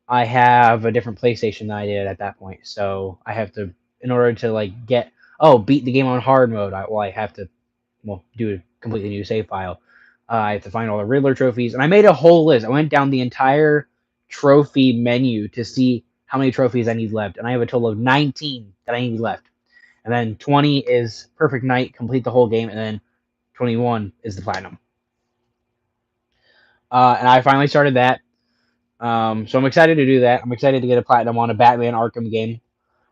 I have a different PlayStation than I did at that point. So I have to, in order to like beat the game on hard mode, I have to do a completely new save file. I have to find all the Riddler trophies, and I made a whole list. I went down the entire trophy menu to see how many trophies I need left, and I have a total of 19 that I need left. And then 20 is Perfect Night, complete the whole game, and then 21 is the platinum. And I finally started that. So I'm excited to do that. I'm excited to get a platinum on a Batman Arkham game.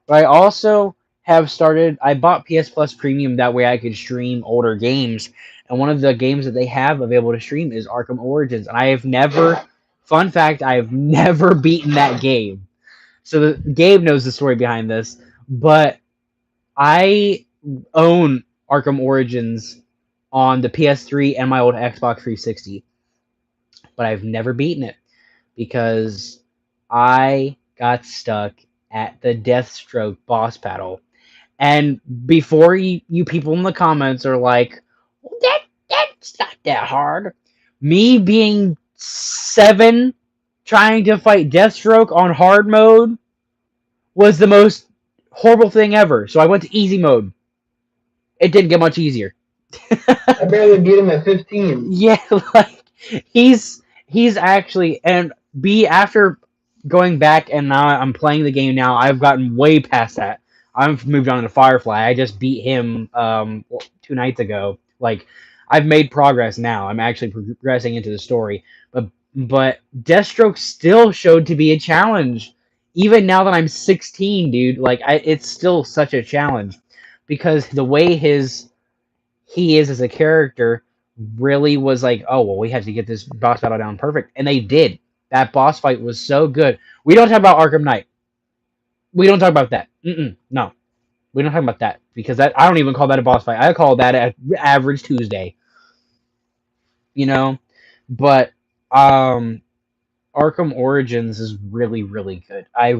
But I also have started. I bought PS Plus Premium that way I could stream older games. And one of the games that they have available to stream is Arkham Origins. And I have never, fun fact, I have never beaten that game. So Gabe knows the story behind this, but I own Arkham Origins on the PS3 and my old Xbox 360, but I've never beaten it because I got stuck at the Deathstroke boss battle. And before you people in the comments are like, that's not that hard. Me being 7 trying to fight Deathstroke on hard mode was the most horrible thing ever. So I went to easy mode. It didn't get much easier. I barely beat him at 15. Yeah, like he's he's actually, and B, after going back and now I'm playing the game now, I've gotten way past that. I've moved on to Firefly. I just beat him 2 nights ago. Like, I've made progress now. I'm actually progressing into the story. But Deathstroke still showed to be a challenge. Even now that I'm 16, dude, like it's still such a challenge because the way he is as a character really was like, oh well, we have to get this boss battle down perfect, and they did. That boss fight was so good. We don't talk about Arkham Knight. We don't talk about that. No, we don't talk about that because that I don't even call that a boss fight. I call that an average Tuesday. You know, but um, Arkham Origins is really really good. I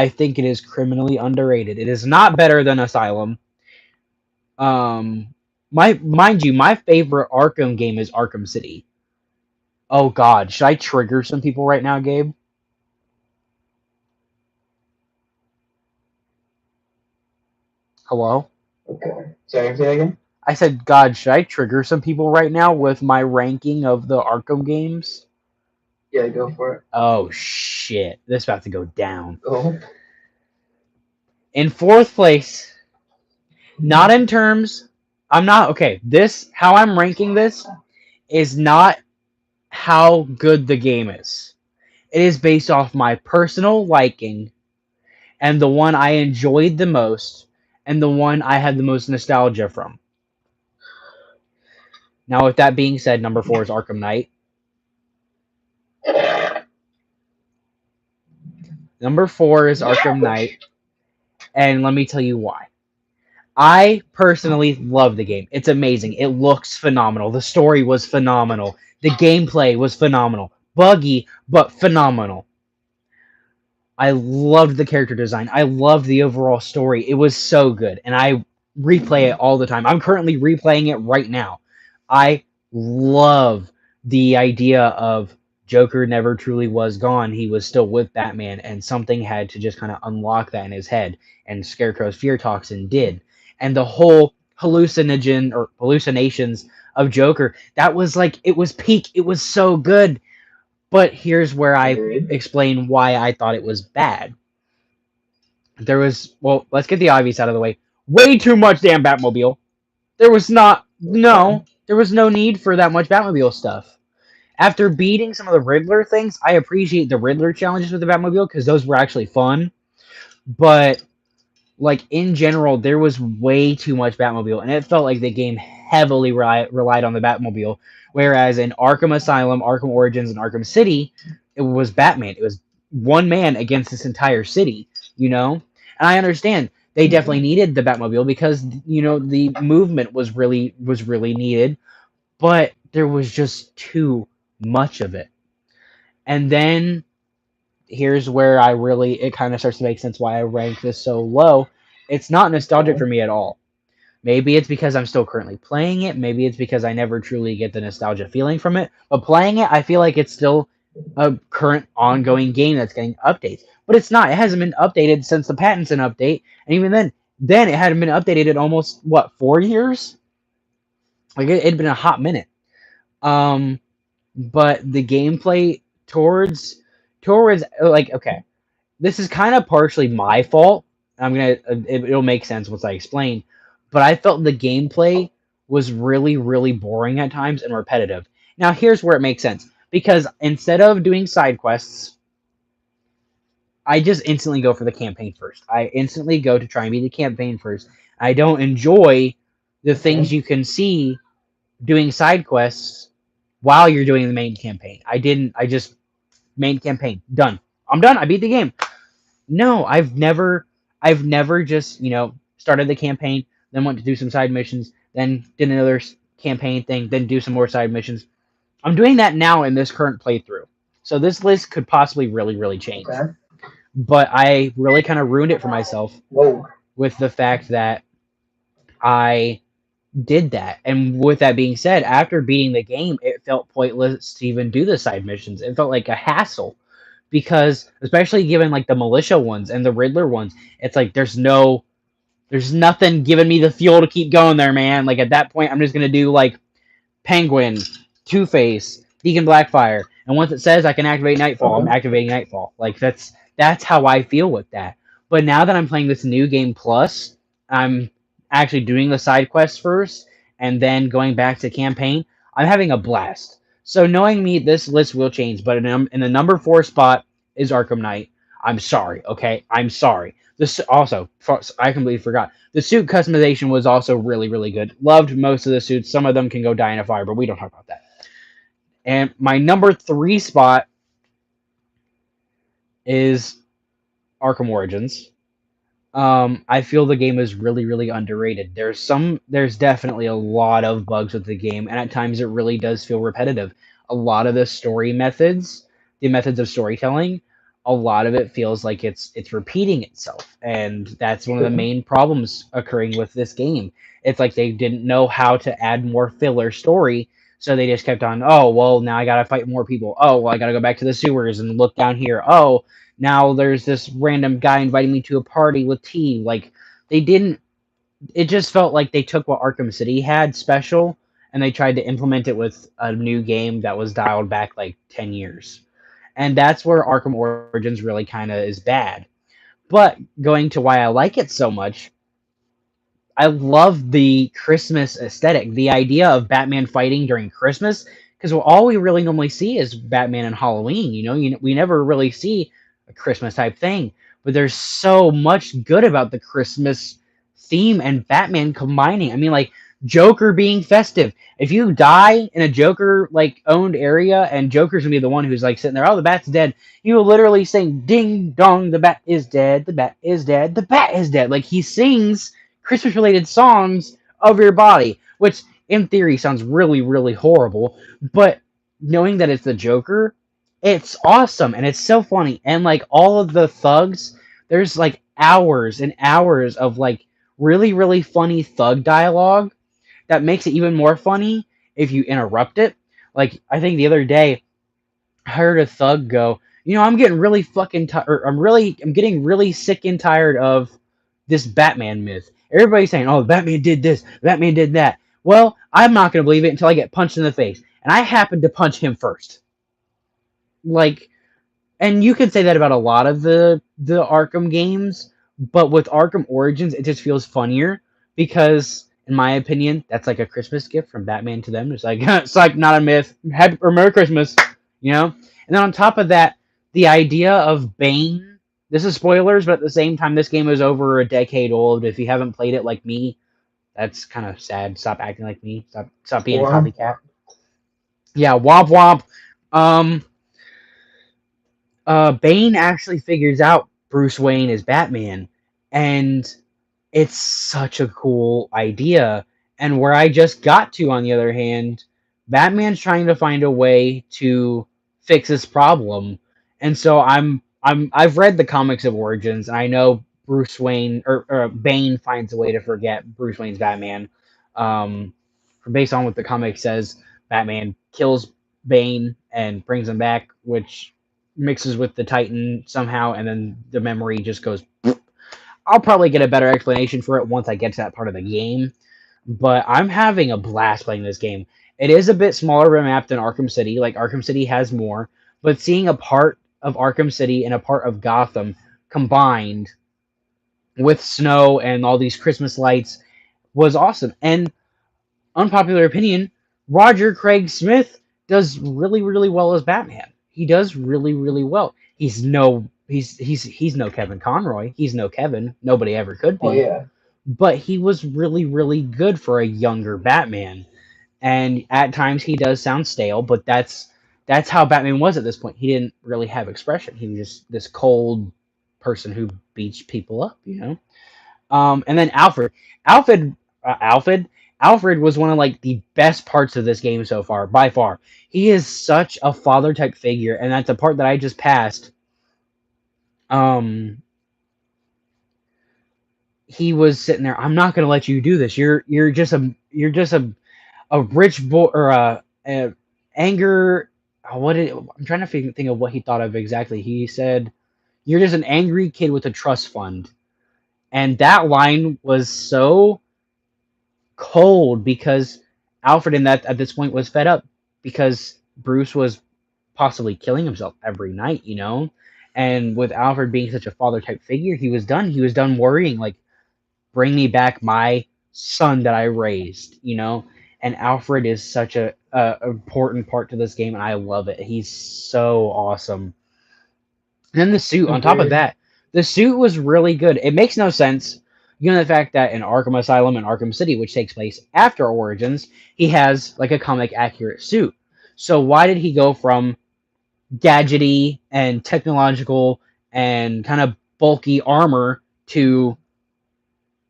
think it is criminally underrated. It is not better than Asylum. My mind you, my favorite Arkham game is Arkham City. Oh God, should I trigger some people right now, Gabe? Hello? Okay. Sorry, say that again? I said, God, should I trigger some people right now with my ranking of the Arkham games? Yeah, go for it. Oh shit, this is about to go down. Go. In fourth place, not in terms, I'm not okay. This how I'm ranking this is not how good the game is. It is based off my personal liking and the one I enjoyed the most and the one I had the most nostalgia from. Now, with that being said, number 4 is Arkham Knight. Number 4 is Arkham Knight, and let me tell you why. I personally love the game. It's amazing. It looks phenomenal. The story was phenomenal. The gameplay was phenomenal. Buggy, but phenomenal. I loved the character design. I loved the overall story. It was so good, and I replay it all the time. I'm currently replaying it right now. I love the idea of Joker never truly was gone. He was still with Batman, and something had to just kind of unlock that in his head, and Scarecrow's fear toxin did. And the whole hallucinogen or hallucinations of Joker, that was like it was peak. It was so good. But here's where I Agreed. explain why I thought it was bad. There was, well, let's get the obvious out of the way. Way too much damn Batmobile. There was not, Okay. no, there was no need for that much Batmobile stuff. After beating some of the Riddler things, I appreciate the Riddler challenges with the Batmobile because those were actually fun. But like in general, there was way too much Batmobile, and it felt like the game heavily relied on the Batmobile. Whereas in Arkham Asylum, Arkham Origins, and Arkham City, it was Batman. It was one man against this entire city, you know? And I understand they definitely needed the Batmobile because the movement was really needed, but there was just too much of it. And then here's where it kind of starts to make sense why I rank this so low. It's not nostalgic Okay. for me at all. Maybe it's because I'm still currently playing it. Maybe it's because I never truly get the nostalgia feeling from it. But playing it, I feel like it's still a current ongoing game that's getting updates. But it's not. It hasn't been updated since the Pattinson update. And even then it hadn't been updated in almost, what, 4 years? Like, it'd been a hot minute. Um, but the gameplay towards like, okay, this is kind of partially my fault. It'll make sense once I explain. But I felt the gameplay was really, really boring at times and repetitive. Now here's where it makes sense because instead of doing side quests, I just instantly go for the campaign first. I instantly go to try and beat the campaign first. I don't enjoy the things you can see doing side quests while you're doing the main campaign. I didn't. I just main campaign done. I'm done. I beat the game. No, I've never just started the campaign, then went to do some side missions, then did another campaign thing, then do some more side missions. I'm doing that now in this current playthrough. So this list could possibly really, really change. Okay. But I really kind of ruined it for myself Whoa. with the fact that I did that. And with that being said, after beating the game, it felt pointless to even do the side missions. It felt like a hassle because, especially given like the militia ones and the Riddler ones, it's like there's nothing giving me the fuel to keep going there, man. Like at that point, I'm just gonna do like Penguin, Two Face, Deacon Blackfire. And once it says I can activate Nightfall, I'm Okay. activating Nightfall. Like that's how I feel with that. But now that I'm playing this new game plus, I'm actually doing the side quests first and then going back to campaign. I'm having a blast. So knowing me, this list will change. But in the number 4 spot is Arkham Knight. I'm sorry. Okay, I'm sorry. This also, I completely forgot. The suit customization was also really, really good. Loved most of the suits. Some of them can go die in a fire, but we don't talk about that. And my number 3 spot is Arkham Origins. I feel the game is really, really underrated. There's definitely a lot of bugs with the game, and at times it really does feel repetitive. A lot of the story methods, the methods of storytelling, a lot of it feels like it's repeating itself, and that's one of the Sure. main problems occurring with this game. It's like they didn't know how to add more filler story, so they just kept on. Oh well, now I gotta fight more people. Oh well, I gotta go back to the sewers and look down here. Oh, now there's this random guy inviting me to a party with tea. Like they didn't. It just felt like they took what Arkham City had special and they tried to implement it with a new game that was dialed back like 10 years. And that's where Arkham Origins really kind of is bad. But going to why I like it so much, I love the Christmas aesthetic, the idea of Batman fighting during Christmas, because all we really normally see is Batman and Halloween. We never really see a Christmas type thing. But there's so much good about the Christmas theme and Batman combining. I mean, like Joker being festive. If you die in a Joker like owned area, and Joker's gonna be the one who's like sitting there, oh, the Bat's dead. You will literally sing, "Ding dong, the Bat is dead. The Bat is dead. The Bat is dead." Like he sings Christmas related songs of your body, which in theory sounds really, really horrible, but knowing that it's the Joker, it's awesome and it's so funny. And like all of the thugs, there's like hours and hours of like really, really funny thug dialogue that makes it even more funny if you interrupt it. Like I think the other day I heard a thug go, I'm getting really fucking tired. I'm getting really sick and tired of this Batman myth. Everybody's saying, "Oh, Batman did this, Batman did that." Well, I'm not gonna believe it until I get punched in the face, and I happened to punch him first. Like, and you can say that about a lot of the Arkham games, but with Arkham Origins, it just feels funnier because, in my opinion, that's like a Christmas gift from Batman to them. It's like it's like not a myth. Happy or Merry Christmas, you know. And then on top of that, the idea of Bane. This is spoilers, but at the same time, this game is over a decade old. If you haven't played it like me, that's kind of sad. Stop acting like me. Stop being a Wow. copycat. Yeah, womp womp. Um, Bane actually figures out Bruce Wayne is Batman, and it's such a cool idea. And where I just got to, on the other hand, Batman's trying to find a way to fix this problem, and so I've read the comics of Origins, and I know Bruce Wayne or Bane finds a way to forget Bruce Wayne's Batman. Um, Based on what the comic says, Batman kills Bane and brings him back, which mixes with the Titan somehow, and then the memory just goes. I'll probably get a better explanation for it once I get to that part of the game. But I'm having a blast playing this game. It is a bit smaller of a map than Arkham City. Like Arkham City has more, but seeing a part of Arkham City and a part of Gotham combined with snow and all these Christmas lights was awesome. And unpopular opinion, Roger Craig Smith does really, really well as Batman. He does really, really well. He's no Kevin Conroy. He's no Kevin. Nobody ever could Oh be. yeah. But he was really, really good for a younger Batman. And at times he does sound stale, but that's how Batman was at this point. He didn't really have expression. He was just this cold person who beats people up. And then Alfred, Alfred, Alfred was one of like the best parts of this game so far, by far. He is such a father type figure, and that's a part that I just passed. Um, he was sitting there. I'm not gonna let you do this. You're just a rich boy or a anger. I'm trying to think of what he thought of exactly. He said, "You're just an angry kid with a trust fund," and that line was so cold because Alfred in that at this point was fed up because Bruce was possibly killing himself every night, you know? And with Alfred being such a father type figure, he was done. He was done worrying, like, bring me back my son that I raised, you know? And Alfred is such a important part to this game, and I love it. He's so awesome. And then the suit, on top of Agreed. that, the suit was really good. It makes no sense, given the fact that in Arkham Asylum and Arkham City, which takes place after Origins, he has like a comic accurate suit. So why did he go from gadgety and technological and kind of bulky armor to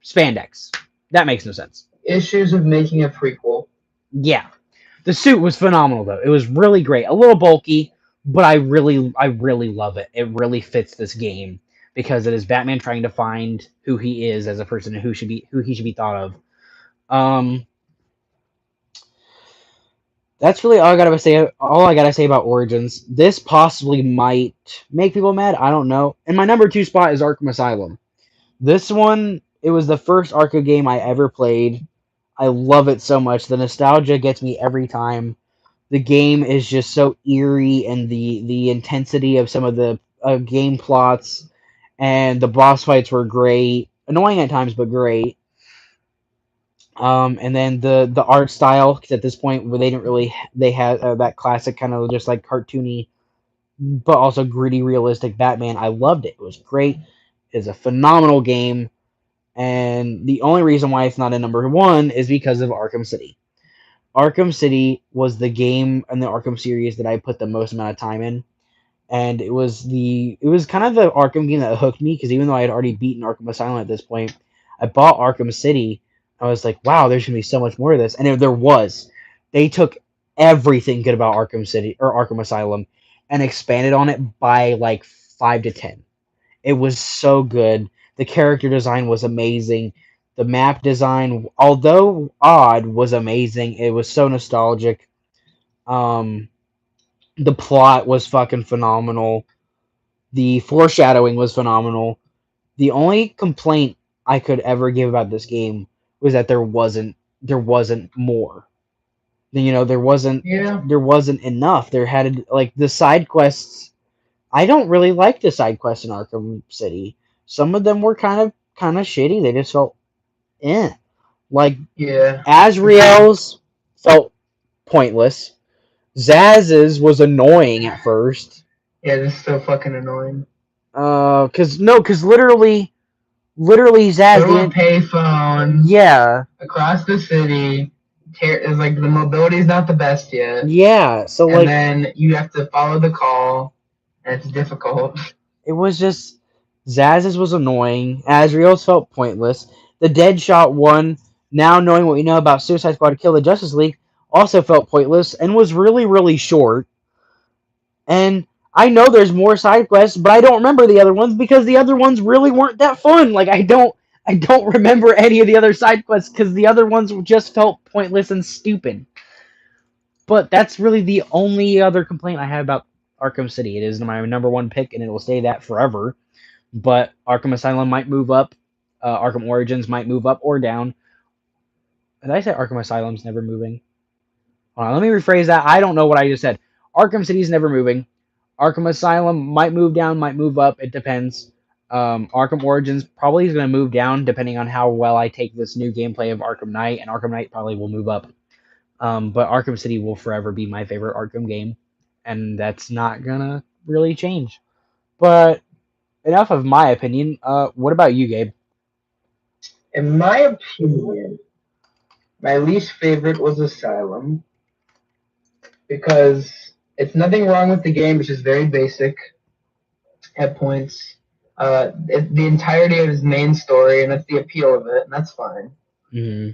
spandex? That makes no sense. Issues of making a prequel. Yeah, the suit was phenomenal though. It was really great. A little bulky, but I really love it. It really fits this game because it is Batman trying to find who he is as a person and who he should be thought of. Um, that's really all I gotta say. All I gotta say about Origins. This possibly might make people mad. I don't know. And my number two spot is Arkham Asylum. This one, it was the first Arkham game I ever played. I love it so much. The nostalgia gets me every time. The game is just so eerie, and the intensity of some of the game plots and the boss fights were great, annoying at times but great. And then the art style, because at this point where they didn't really they had that classic kind of just like cartoony but also gritty realistic Batman. I loved it. It was great. It's a phenomenal game, and the only reason why it's not in number one is because of Arkham City. Arkham City was the game in the Arkham series that I put the most amount of time in, and it was kind of the Arkham game that hooked me because even though I had already beaten Arkham Asylum at this point, I bought Arkham City. I was like, wow, there's gonna be so much more of this, and there was. They took everything good about Arkham City or Arkham Asylum and expanded on it by like 5 to 10. It was so good. The character design was amazing. The map design, although odd, was amazing. It was so nostalgic. Um, the plot was fucking phenomenal. The foreshadowing was phenomenal. The only complaint I could ever give about this game was that there wasn't more. There wasn't Yeah. there wasn't enough. There had like the side quests. I don't really like the side quests in Arkham City. Some of them were kind of shitty. They just felt eh. Like Yeah. Azrael's felt pointless. Zaz's was annoying at first. Yeah, this is so fucking annoying. Cause no, cause literally Go Zaz to a didn't. payphone Yeah, across the city. Is like the mobility's not the best yet, yeah. So and like then you have to follow the call, and it's difficult. it was just Zaz's was annoying. Azrael's felt pointless. The Deadshot one, now knowing what we know about Suicide Squad to Kill the Justice League, also felt pointless and was really really short. And I know there's more side quests, but I don't remember the other ones because the other ones really weren't that fun. Like I don't remember any of the other side quests because the other ones just felt pointless and stupid. But that's really the only other complaint I have about Arkham City. It is my number one pick, and it will stay that forever. But Arkham Asylum might move up. Arkham Origins might move up or down. Did I say Arkham Asylum's never moving? Hold on, let me rephrase that. I don't know what I just said. Arkham City's never moving. Arkham Asylum might move down, might move up. It depends. Arkham Origins probably is going to move down depending on how well I take this new gameplay of Arkham Knight, and Arkham Knight probably will move up. But Arkham City will forever be my favorite Arkham game, and that's not gonna really change. But enough of my opinion. What about you, Gabe? In my opinion, my least favorite was Asylum because it's nothing wrong with the game. It's just very basic at points. The entirety of his main story, and that's the appeal of it, and that's fine. Mm-hmm.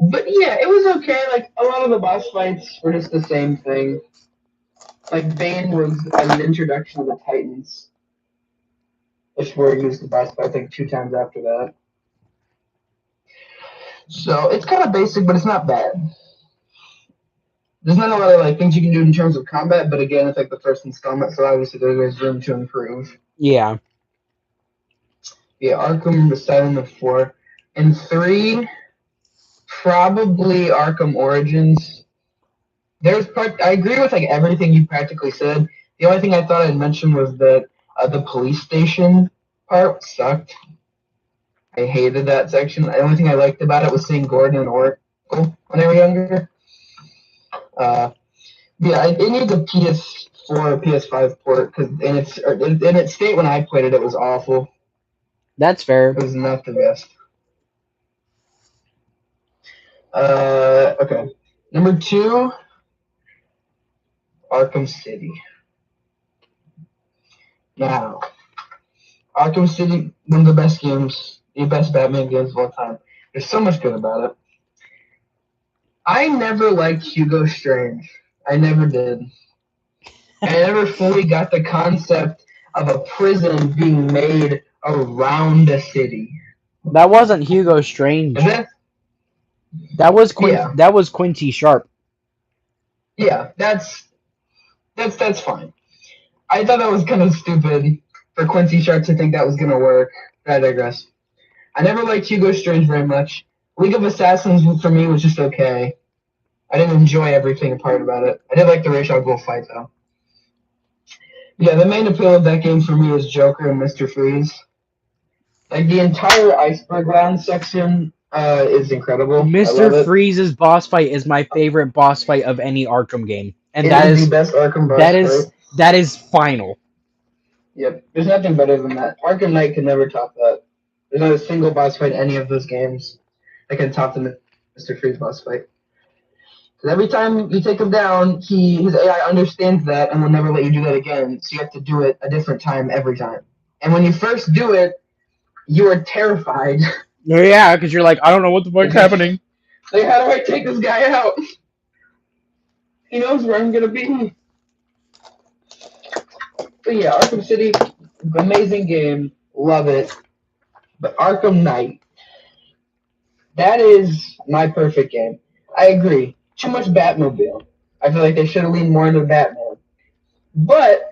But yeah, it was okay. Like a lot of the boss fights were just the same thing. Like Bane was an introduction to the Titans, which were used the boss fight like 2 times after that. So it's kind of basic, but it's not bad. There's not a lot of like things you can do in terms of combat, but again, it's like the first installment, so obviously there's room to improve. Yeah. Yeah, Arkham Asylum of 4. And 3, probably Arkham Origins. I agree with like everything you practically said. The only thing I thought I'd mention was that the police station part sucked. I hated that section. The only thing I liked about it was seeing Gordon and Oracle when they were younger. Uh, yeah, it needs a PS4 or PS5 port because in its state when I played it, it was awful. That's fair. It was not the best. Okay. Number two, Arkham City. Now, Arkham City, one of the best games, the best Batman games of all time. There's so much good about it. I never liked Hugo Strange. I never did. I never fully got the concept of a prison being made around a city. That wasn't Hugo Strange. Is that? That was Yeah. That was Quincy Sharp. Yeah, that's fine. I thought that was kind of stupid for Quincy Sharp to think that was gonna work. I digress. I never liked Hugo Strange very much. League of Assassins for me was just okay. I didn't enjoy everything apart about it. I did like the Ra's al Ghul fight though. Yeah, the main appeal of that game for me was Joker and Mr. Freeze. Like the entire Iceberg Lounge section is incredible. I Mr. love it. Freeze's boss fight is my favorite boss fight of any Arkham game, and It is the best Arkham boss fight. that is final. Yep, there's nothing better than that. Arkham Knight can never top that. There's not a single boss fight in any of those games that can top the Mr. Freeze boss fight. Because every time you take him down, his AI understands that and will never let you do that again. So you have to do it a different time every time. And when you first do it, you are terrified. Yeah, because you're like, I don't know what the fuck's happening. Like, how do I take this guy out? He knows where I'm gonna be. But yeah, Arkham City, amazing game, love it. But Arkham Knight, that is my perfect game. I agree. Too much Batmobile. I feel like they should have leaned more into Batman. But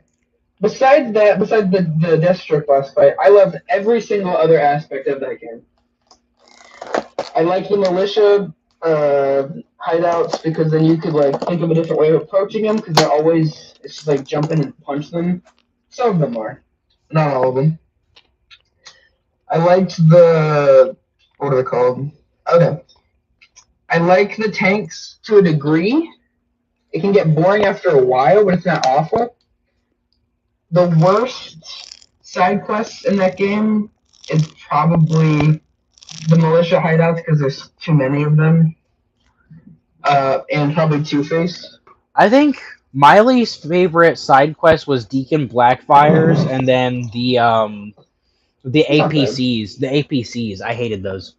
besides that, besides the Deathstroke boss fight, I loved every single other aspect of that game. I like the militia hideouts because then you could like think of a different way of approaching them because they're always it's just like jump in and punch them. Some of them are, not all of them. I liked the what are they called? Okay, I like the tanks to a degree. It can get boring after a while, but it's not awful. The worst side quests in that game is probably the militia hideouts because there's too many of them, and probably Two-Face. I think my least favorite side quest was Deacon Blackfire's, and then the APCs. The APCs. I hated those.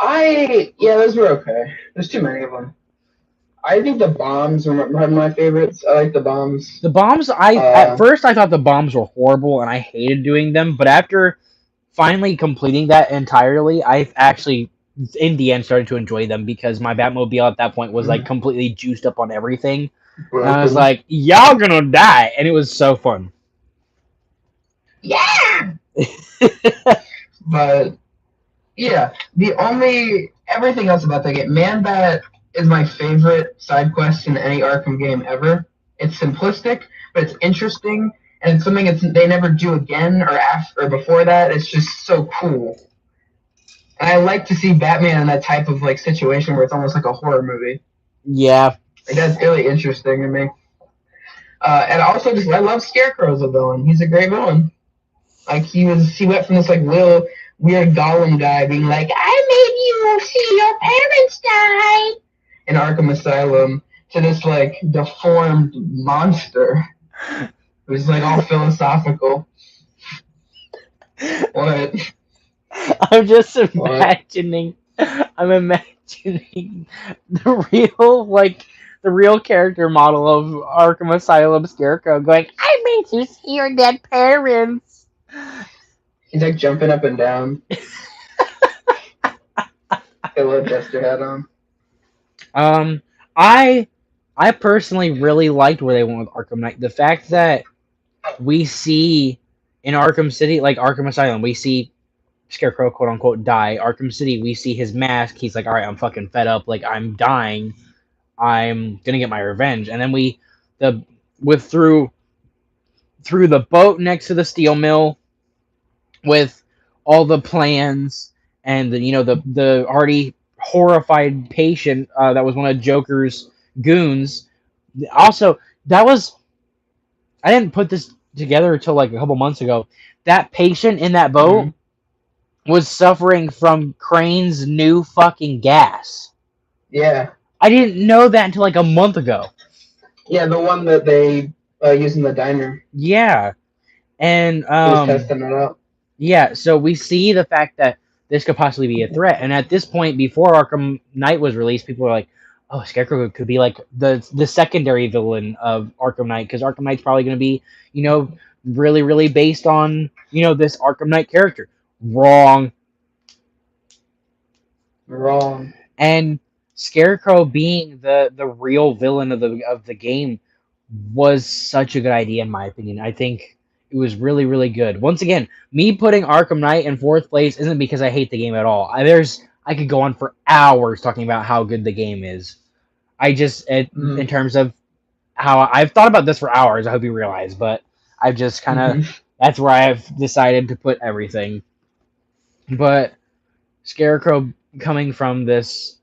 Yeah, those were okay. There's too many of them. I think the bombs are my favorites. I like the bombs. The bombs, at first I thought the bombs were horrible and I hated doing them, but after finally completing that entirely, I actually in the end started to enjoy them because my Batmobile at that point was like completely juiced up on everything. And I was like, y'all gonna die, and it was so fun. Yeah. But yeah, everything else about that game, Man Bat is my favorite side quest in any Arkham game ever. It's simplistic, but it's interesting, and it's something they never do again or after or before that. It's just so cool. And I like to see Batman in that type of like situation where it's almost like a horror movie. Yeah. Like that's really interesting to me. And also just I love Scarecrow as a villain. He's a great villain. Like he went from this like little weird Gollum guy being like, I made you see your parents die in Arkham Asylum to this like deformed monster who's like all philosophical. What? I'm just imagining. I'm imagining the real character model of Arkham Asylum Scarecrow going, I made you see your dead parents. He's like jumping up and down. A little jester hat on. I personally really liked where they went with Arkham Knight. The fact that we see in Arkham City, like Arkham Asylum, we see Scarecrow quote unquote die. Arkham City, we see his mask. He's like, all right, I'm fucking fed up. Like I'm dying. I'm gonna get my revenge. And then we the with through the boat next to the steel mill with all the plans and the already horrified patient that was one of Joker's goons. Also, that was I didn't put this together until like a couple months ago. That patient in that boat Mhm. was suffering from Crane's new fucking gas. Yeah. I didn't know that until like a month ago. Yeah, the one that they use in the diner. Yeah, and He was testing it out. yeah, so we see the fact that this could possibly be a threat. And at this point, before Arkham Knight was released, people were like, "Oh, Scarecrow could be like the secondary villain of Arkham Knight because Arkham Knight's probably going to be, really really based on this Arkham Knight character." Wrong. Wrong. And Scarecrow being the real villain of the game was such a good idea in my opinion. I think it was really really good. Once again, me putting Arkham Knight in fourth place isn't because I hate the game at all. I could go on for hours talking about how good the game is. In terms of how I've thought about this for hours, I hope you realize, but I've just kind of that's where I've decided to put everything. But Scarecrow coming from this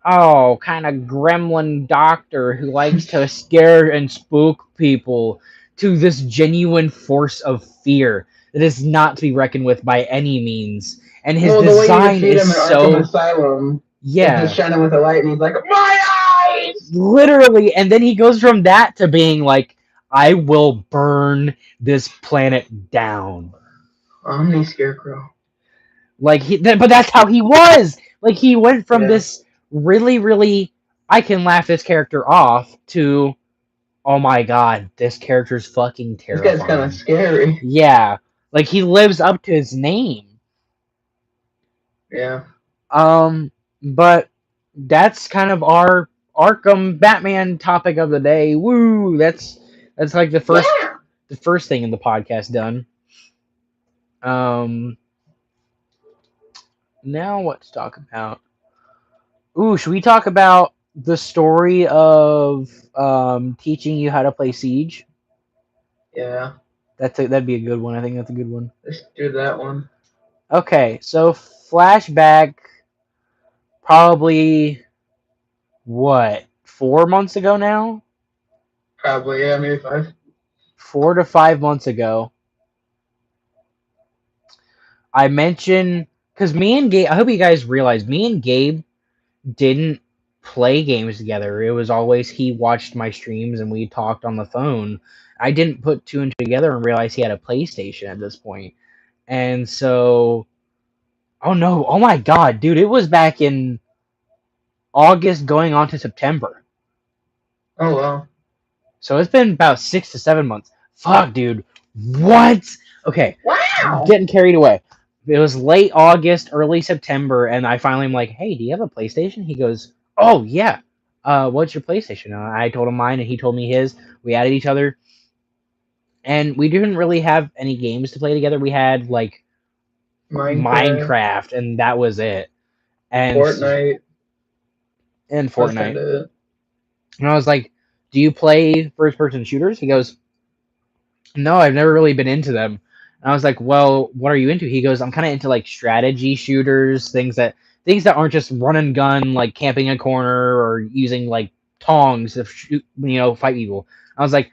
kind of gremlin doctor who likes to scare and spook people to this genuine force of fear that is not to be reckoned with by any means. And his Well, the way you design defeat is him in Arkham so Asylum, it's just yeah, shining with a light, and he's like, "My eyes!" literally. And then he goes from that to being like, I will burn this planet down. Omni Scarecrow. But that's how he was. Like he went from Yeah. this really, really, I can laugh this character off to, oh my god, this character's fucking This terrifying. guy's kind of scary. Yeah, like he lives up to his name. Yeah. But that's kind of our Arkham Batman topic of the day. Woo! That's like the first thing in the podcast done. Now what to talk about? Ooh, should we talk about the story of teaching you how to play Siege? Yeah. That'd be a good one. I think that's a good one. Let's do that one. Okay, so flashback, probably what 4 months ago now? Probably, yeah, maybe 5. 4 to 5 months ago, I mentioned because me and Gabe. I hope you guys realize me and Gabe didn't play games together. It was always he watched my streams and we talked on the phone. I didn't put two and two together and realize he had a PlayStation at this point. And so, oh no, oh my god, dude, it was back in August going on to September. Oh, wow. So it's been about 6 to 7 months. Fuck, dude. What? Okay. Wow. Getting carried away. It was late August, early September, and I finally am like, hey, do you have a PlayStation? He goes, oh, yeah. What's your PlayStation? And I told him mine, and he told me his. We added each other. And we didn't really have any games to play together. We had, like, Minecraft and that was it. And Fortnite. And That's Fortnite. kinda it. And I was like, do you play first-person shooters? He goes, no, I've never really been into them. And I was like, well, what are you into? He goes, I'm kind of into like strategy shooters, things that aren't just run and gun, like camping a corner or using like tongs to shoot, fight people. I was like,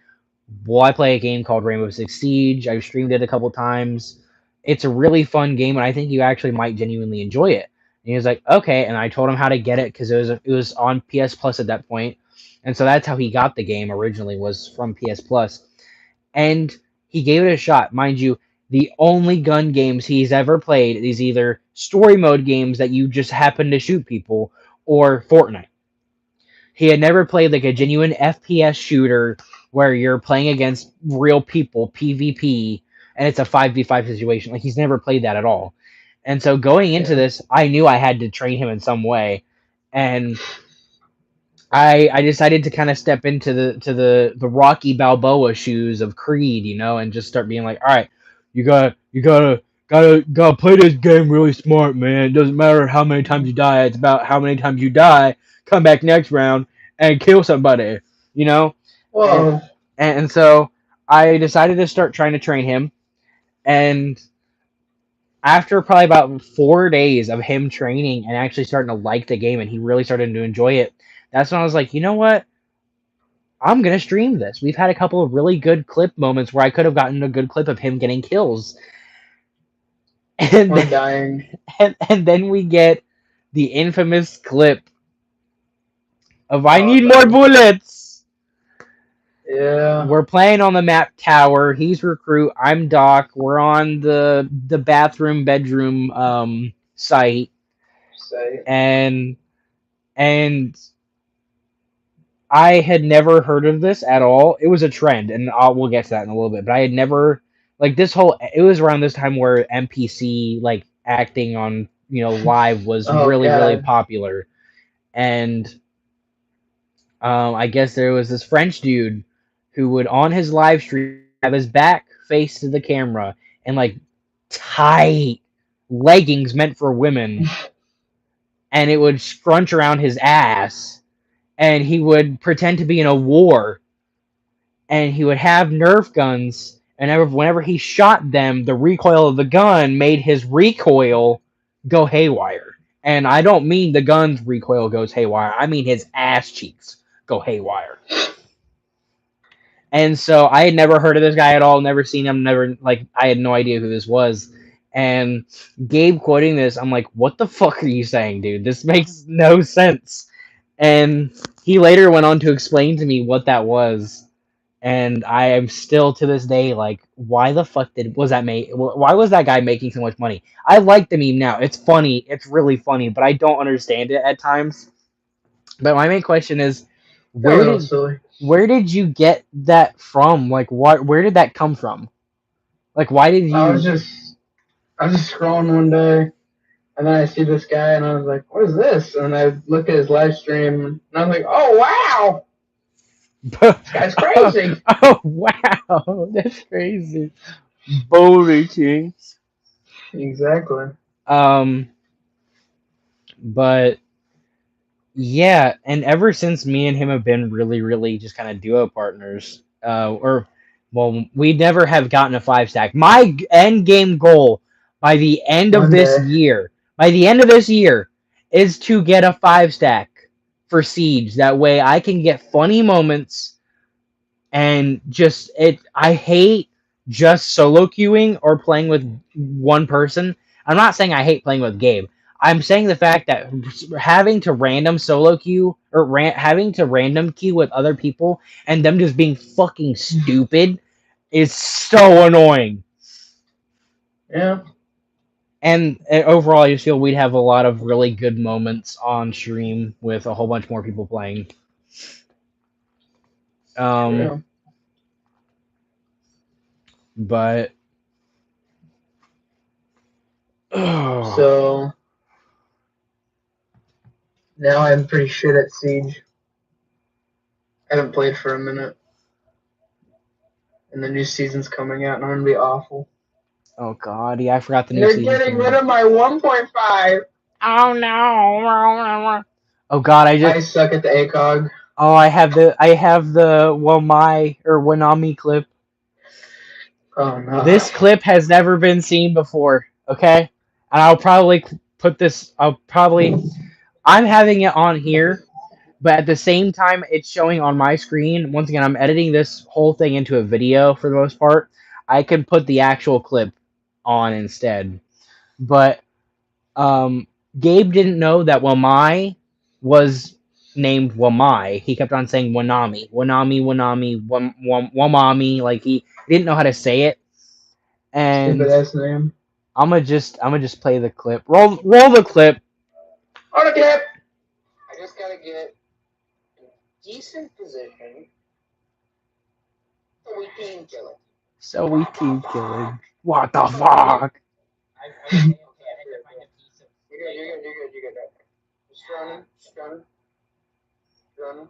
well, I play a game called Rainbow Six Siege. I've streamed it a couple times. It's a really fun game, and I think you actually might genuinely enjoy it. And he was like, okay. And I told him how to get it because it was on PS Plus at that point, and so that's how he got the game originally, was from PS Plus. And he gave it a shot. Mind you, the only gun games he's ever played is either story mode games that you just happen to shoot people or Fortnite. He had never played like a genuine FPS shooter where you're playing against real people, PvP, and it's a 5v5 situation. Like he's never played that at all. And so going into this, I knew I had to train him in some way. And I decided to kind of step into the Rocky Balboa shoes of Creed, and just start being like, all right, you gotta play this game really smart, man. It doesn't matter how many times you die; it's about how many times you die. Come back next round and kill somebody, you know? And, Well, and so I decided to start trying to train him. And after probably about 4 days of him training and actually starting to like the game and he really started to enjoy it, that's when I was like, you know what? I'm gonna stream this. We've had a couple of really good clip moments where I could have gotten a good clip of him getting kills. And or dying. and then we get the infamous clip of I Oh need more no. bullets. Yeah. We're playing on the map tower. He's recruit. I'm Doc. We're on the bathroom bedroom site, Say. and and I had never heard of this at all. It was a trend, and we'll get to that in a little bit. But I had never like this whole. It was around this time where NPC like acting on live was Oh really god. popular, and I guess there was this French dude who would on his live stream have his back face to the camera and like tight leggings meant for women, and it would scrunch around his ass, and he would pretend to be in a war, and he would have Nerf guns, and whenever he shot them, the recoil of the gun made his recoil go haywire. And I don't mean the gun's recoil goes haywire. I mean his ass cheeks go haywire. And so I had never heard of this guy at all, never seen him, never like I had no idea who this was. And Gabe quoting this, I'm like, what the fuck are you saying, dude? This makes no sense. And he later went on to explain to me what that was. And I am still to this day like, why the fuck was that made? Why was that guy making so much money? I like the meme now. It's funny. It's really funny, but I don't understand it at times. But my main question is, A where little did silly. where did you get that from? Like, what? Where did that come from? Like, why did I was you? just I was just scrolling one day and then I see this guy and I was like, what is this? And I look at his live stream and I was like, oh wow, this guy's oh, crazy. oh wow, that's crazy. Boulder Kings. Exactly. Um, but yeah, and ever since me and him have been really just kind of duo partners, or well, we never have gotten a 5 stack. My end game goal by the end of One this day. year, by the end of this year, is to get a 5 stack for Siege. That way, I can get funny moments and just it. I hate just solo queuing or playing with one person. I'm not saying I hate playing with Gabe. I'm saying the fact that having to random solo queue or having to random queue with other people and them just being fucking stupid is so annoying. Yeah. And overall, I just feel we'd have a lot of really good moments on stream with a whole bunch more people playing. Um, True. but So now I'm pretty shit at Siege. I haven't played for a minute. And the new season's coming out and I'm gonna be awful. oh god, yeah, I forgot the And new they're season's getting coming rid out. of my 1.5. Oh no! Oh god, I suck at the ACOG. I have the Wamai or Wanami clip. Oh no. This clip has never been seen before. Okay, and I'll probably put this. I'm having it on here, but at the same time, it's showing on my screen. Once again, I'm editing this whole thing into a video for the most part. I can put the actual clip on instead, but Gabe didn't know that Wamai was named Wamai. He kept on saying Wanami, Wanami, Wanami, Wamami. Like he didn't know how to say it. Stupid And ass name. I'm gonna just play the clip. Roll the clip. On a clip. I just gotta get in decent position so we team kill it. So we team killing. What the fuck? You're good. Just running.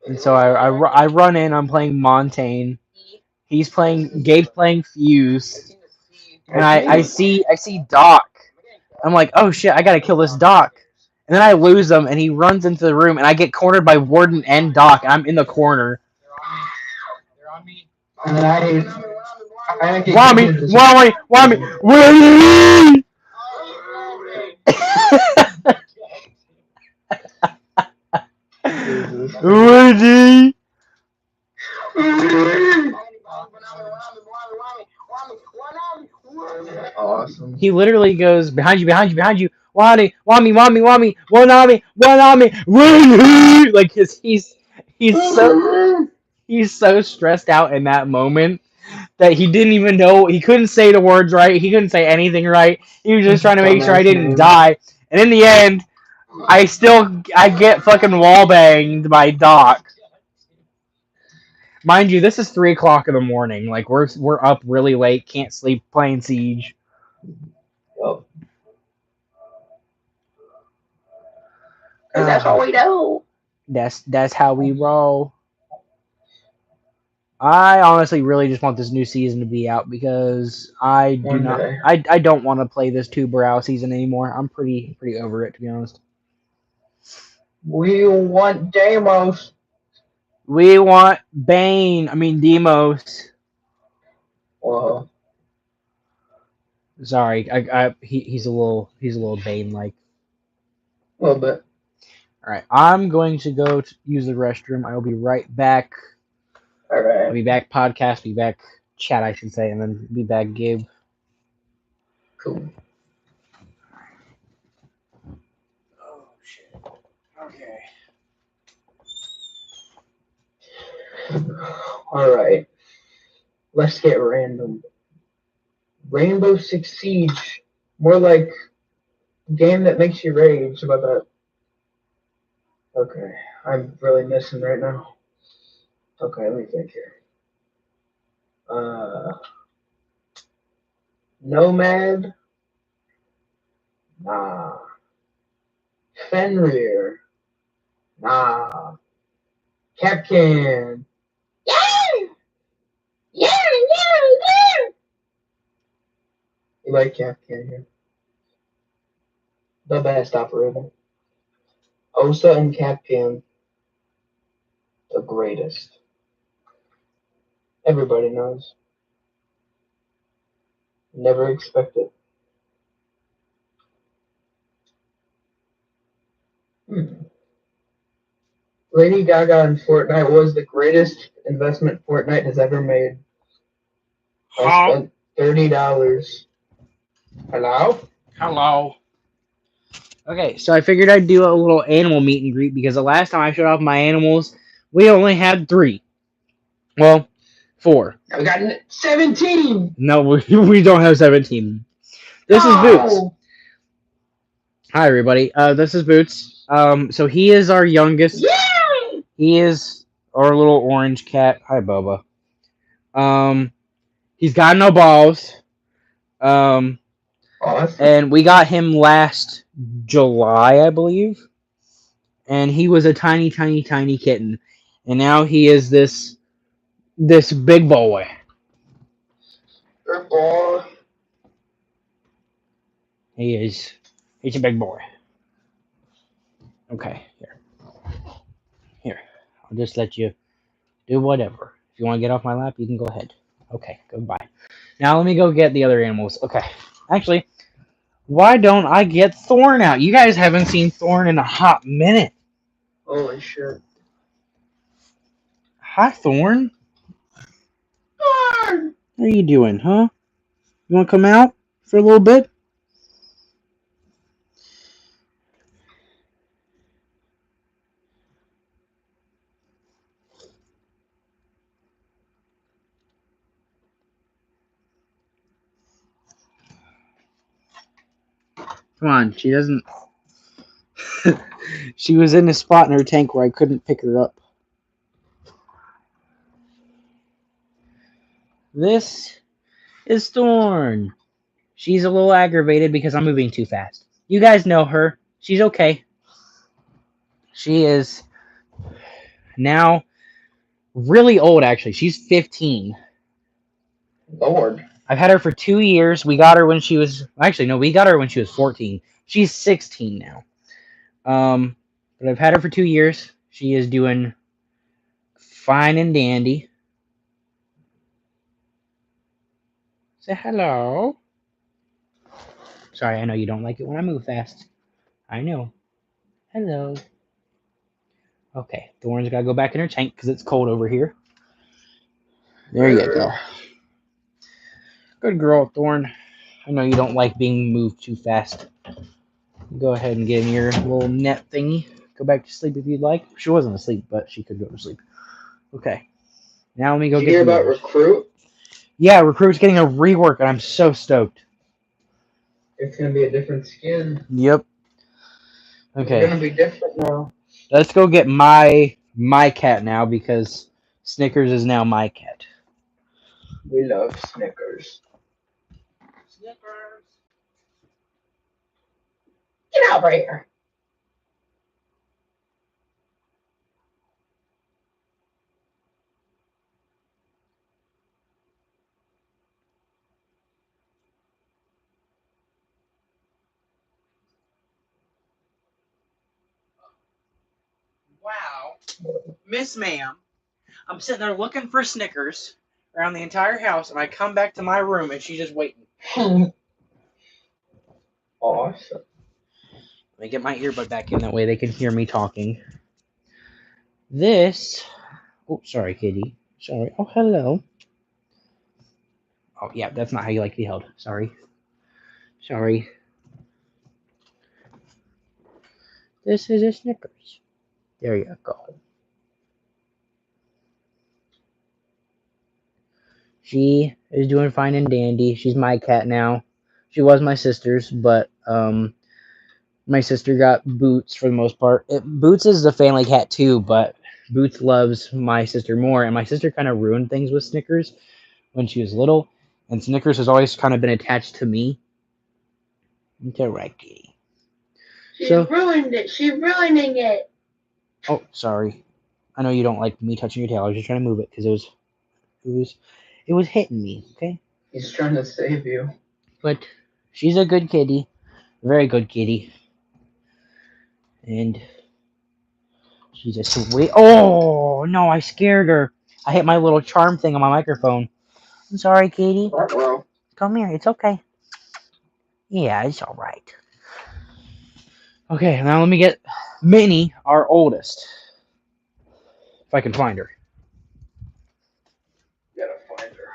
And so I run in. I'm playing Montaigne. Gabe's playing Fuse, and I see Doc. I'm like, oh shit, I gotta kill this Doc. And then I lose him, and he runs into the room, and I get cornered by Warden and Doc, and I'm in the corner. And then I get Wami, kicked into Wami, Wami, Wami! Jesus. Woody! Awesome. He literally goes behind you, behind you, behind you. Wami, Wami, Wami, Wami, Wanami, Wanami, Woody! Like he's so stressed out in that moment that he didn't even know, he couldn't say the words right, he couldn't say anything right. He was just trying to make sure I Dumbass didn't name. die. And in the end, I get fucking wall banged by Doc. Mind you, this is 3 o'clock in the morning. Like we're up really late, can't sleep, playing Siege. Yup. That's all we do. That's how we roll. I honestly really just want this new season to be out because I do One not day. I don't want to play this Tuber Owl season anymore. I'm pretty over it, to be honest. We want Deimos. We want Bane. I mean Demos. Whoa. Sorry, he's a little Bane like. A little bit. All right, I'm going to go use the restroom. I will be right back. All I'll right. be back podcast, be back chat, I should say, and then be back Gabe. Cool. Oh shit. Okay. All right. Let's get random. Rainbow Six Siege. More like game that makes you rage. How about that? Okay. I'm really missing right now. Okay, let me think here. Nomad. Nah. Fenrir. Nah. Capcan. Yeah! Yeah, yeah, yeah! You like Capcan here? The best operator. Osa and Capcan. The greatest. Everybody knows. Never expected. Lady Gaga in Fortnite was the greatest investment Fortnite has ever made. I spent $30. Hello? Hello. Okay, so I figured I'd do a little animal meet and greet because the last time I showed off my animals, we only had 3. Well, 4. I got 17. No, we don't have 17. This is Boots. Hi, everybody. This is Boots. So he is our youngest. Yeah! He is our little orange cat. Hi, Bubba. He's got no balls. Awesome. And we got him last July, I believe. And he was a tiny kitten. And now he is this big boy. Good boy. He's a big boy. Okay, here. I'll just let you do whatever. If you want to get off my lap, you can go ahead. Okay, goodbye. Now let me go get the other animals. Okay, actually, why don't I get Thorn out? You guys haven't seen Thorn in a hot minute. Holy shit. Hi, Thorn. Thorn! How are you doing, huh? You want to come out for a little bit? Come on, she doesn't. She was in a spot in her tank where I couldn't pick her up. This is Thorn. She's a little aggravated because I'm moving too fast. You guys know her. She's okay. She is now really old, actually. She's 15. Lord. I've had her for 2 years. We got her when she was... Actually, no, we got her when she was 14. She's 16 now. But I've had her for 2 years. She is doing fine and dandy. Say hello. Sorry, I know you don't like it when I move fast. I know. Hello. Okay, Thorn's got to go back in her tank because it's cold over here. There you go. Good girl, Thorn. I know you don't like being moved too fast. Go ahead and get in your little net thingy. Go back to sleep if you'd like. She wasn't asleep, but she could go to sleep. Okay. Now let me go Did you get hear the about others. Recruit? Yeah, Recruit's getting a rework, and I'm so stoked. It's gonna be a different skin. Yep. It's Okay. gonna be different now. Let's go get my cat now because Snickers is now my cat. We love Snickers. Snickers. Get out right here. Wow. Miss Ma'am, I'm sitting there looking for Snickers around the entire house, and I come back to my room, and she's just waiting. Awesome. Let me get my earbud back in, that way they can hear me talking. This... Oh, sorry, kitty. Sorry. Oh, hello. Oh, yeah, that's not how you like to be held. Sorry. Sorry. This is a Snickers. There you go. She is doing fine and dandy. She's my cat now. She was my sister's, but my sister got Boots for the most part. Boots is the family cat too, but Boots loves my sister more, and my sister kind of ruined things with Snickers when she was little, and Snickers has always kind of been attached to me. Directly. She's ruined it. She's ruining it. Oh, sorry. I know you don't like me touching your tail. I was just trying to move it because it was hitting me. Okay. He's trying to save you. But she's a good kitty, very good kitty, and she's a sweet. Oh no! I scared her. I hit my little charm thing on my microphone. I'm sorry, Katie. Come here. It's okay. Yeah, it's all right. Okay, now let me get Minnie, our oldest, if I can find her. You gotta find her.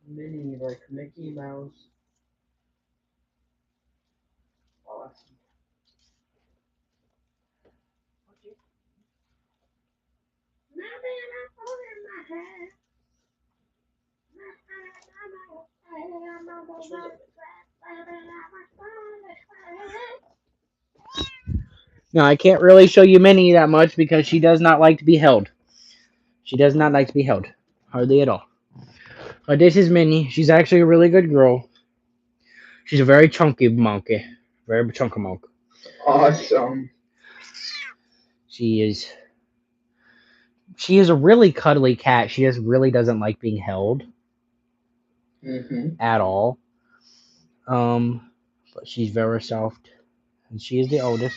Minnie, like Mickey Mouse. Awesome. Now I can't really show you Minnie that much because she does not like to be held. She does not like to be held, hardly at all. But this is Minnie. She's actually a really good girl. She's a very chunky monkey, very chunky monkey. Awesome. She is. She is a really cuddly cat. She just really doesn't like being held at all. But she's very soft, and she is the oldest.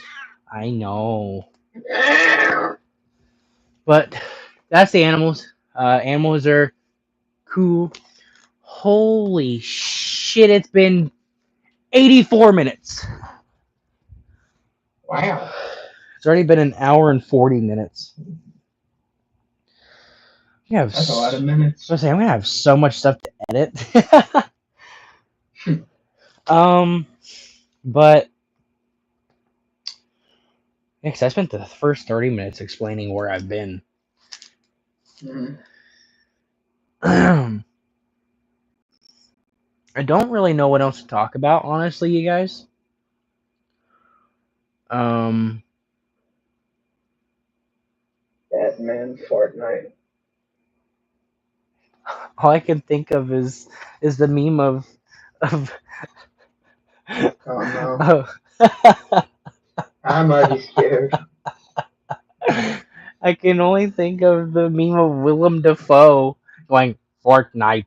I know. But that's the animals. Animals are cool. Holy shit! It's been 84 minutes. Wow. It's already been an hour and 40 minutes. Yeah, That's a lot of minutes. I'm gonna have so much stuff to edit. But yeah, 'cause I spent the first 30 minutes explaining where I've been. I don't really know what else to talk about, honestly, you guys. Batman Fortnite. All I can think of is the meme of Oh no. I'm already scared. I can only think of the meme of Willem Dafoe going Fortnite.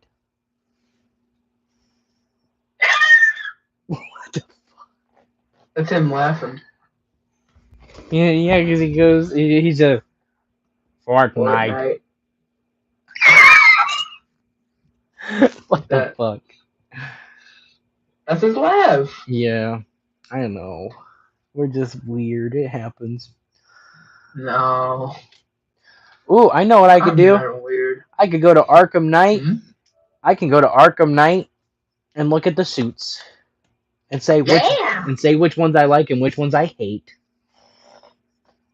That's him laughing. Yeah, because he goes, he's a Fortnite. Fortnite. What the That fuck? that's his laugh. Yeah, I know. We're just weird. It happens. No, Ooh, I know what I could I'm do. not weird. I could go to Arkham Knight. Hmm? I can go to Arkham Knight and look at the suits and Yeah. say which ones I like and which ones I hate.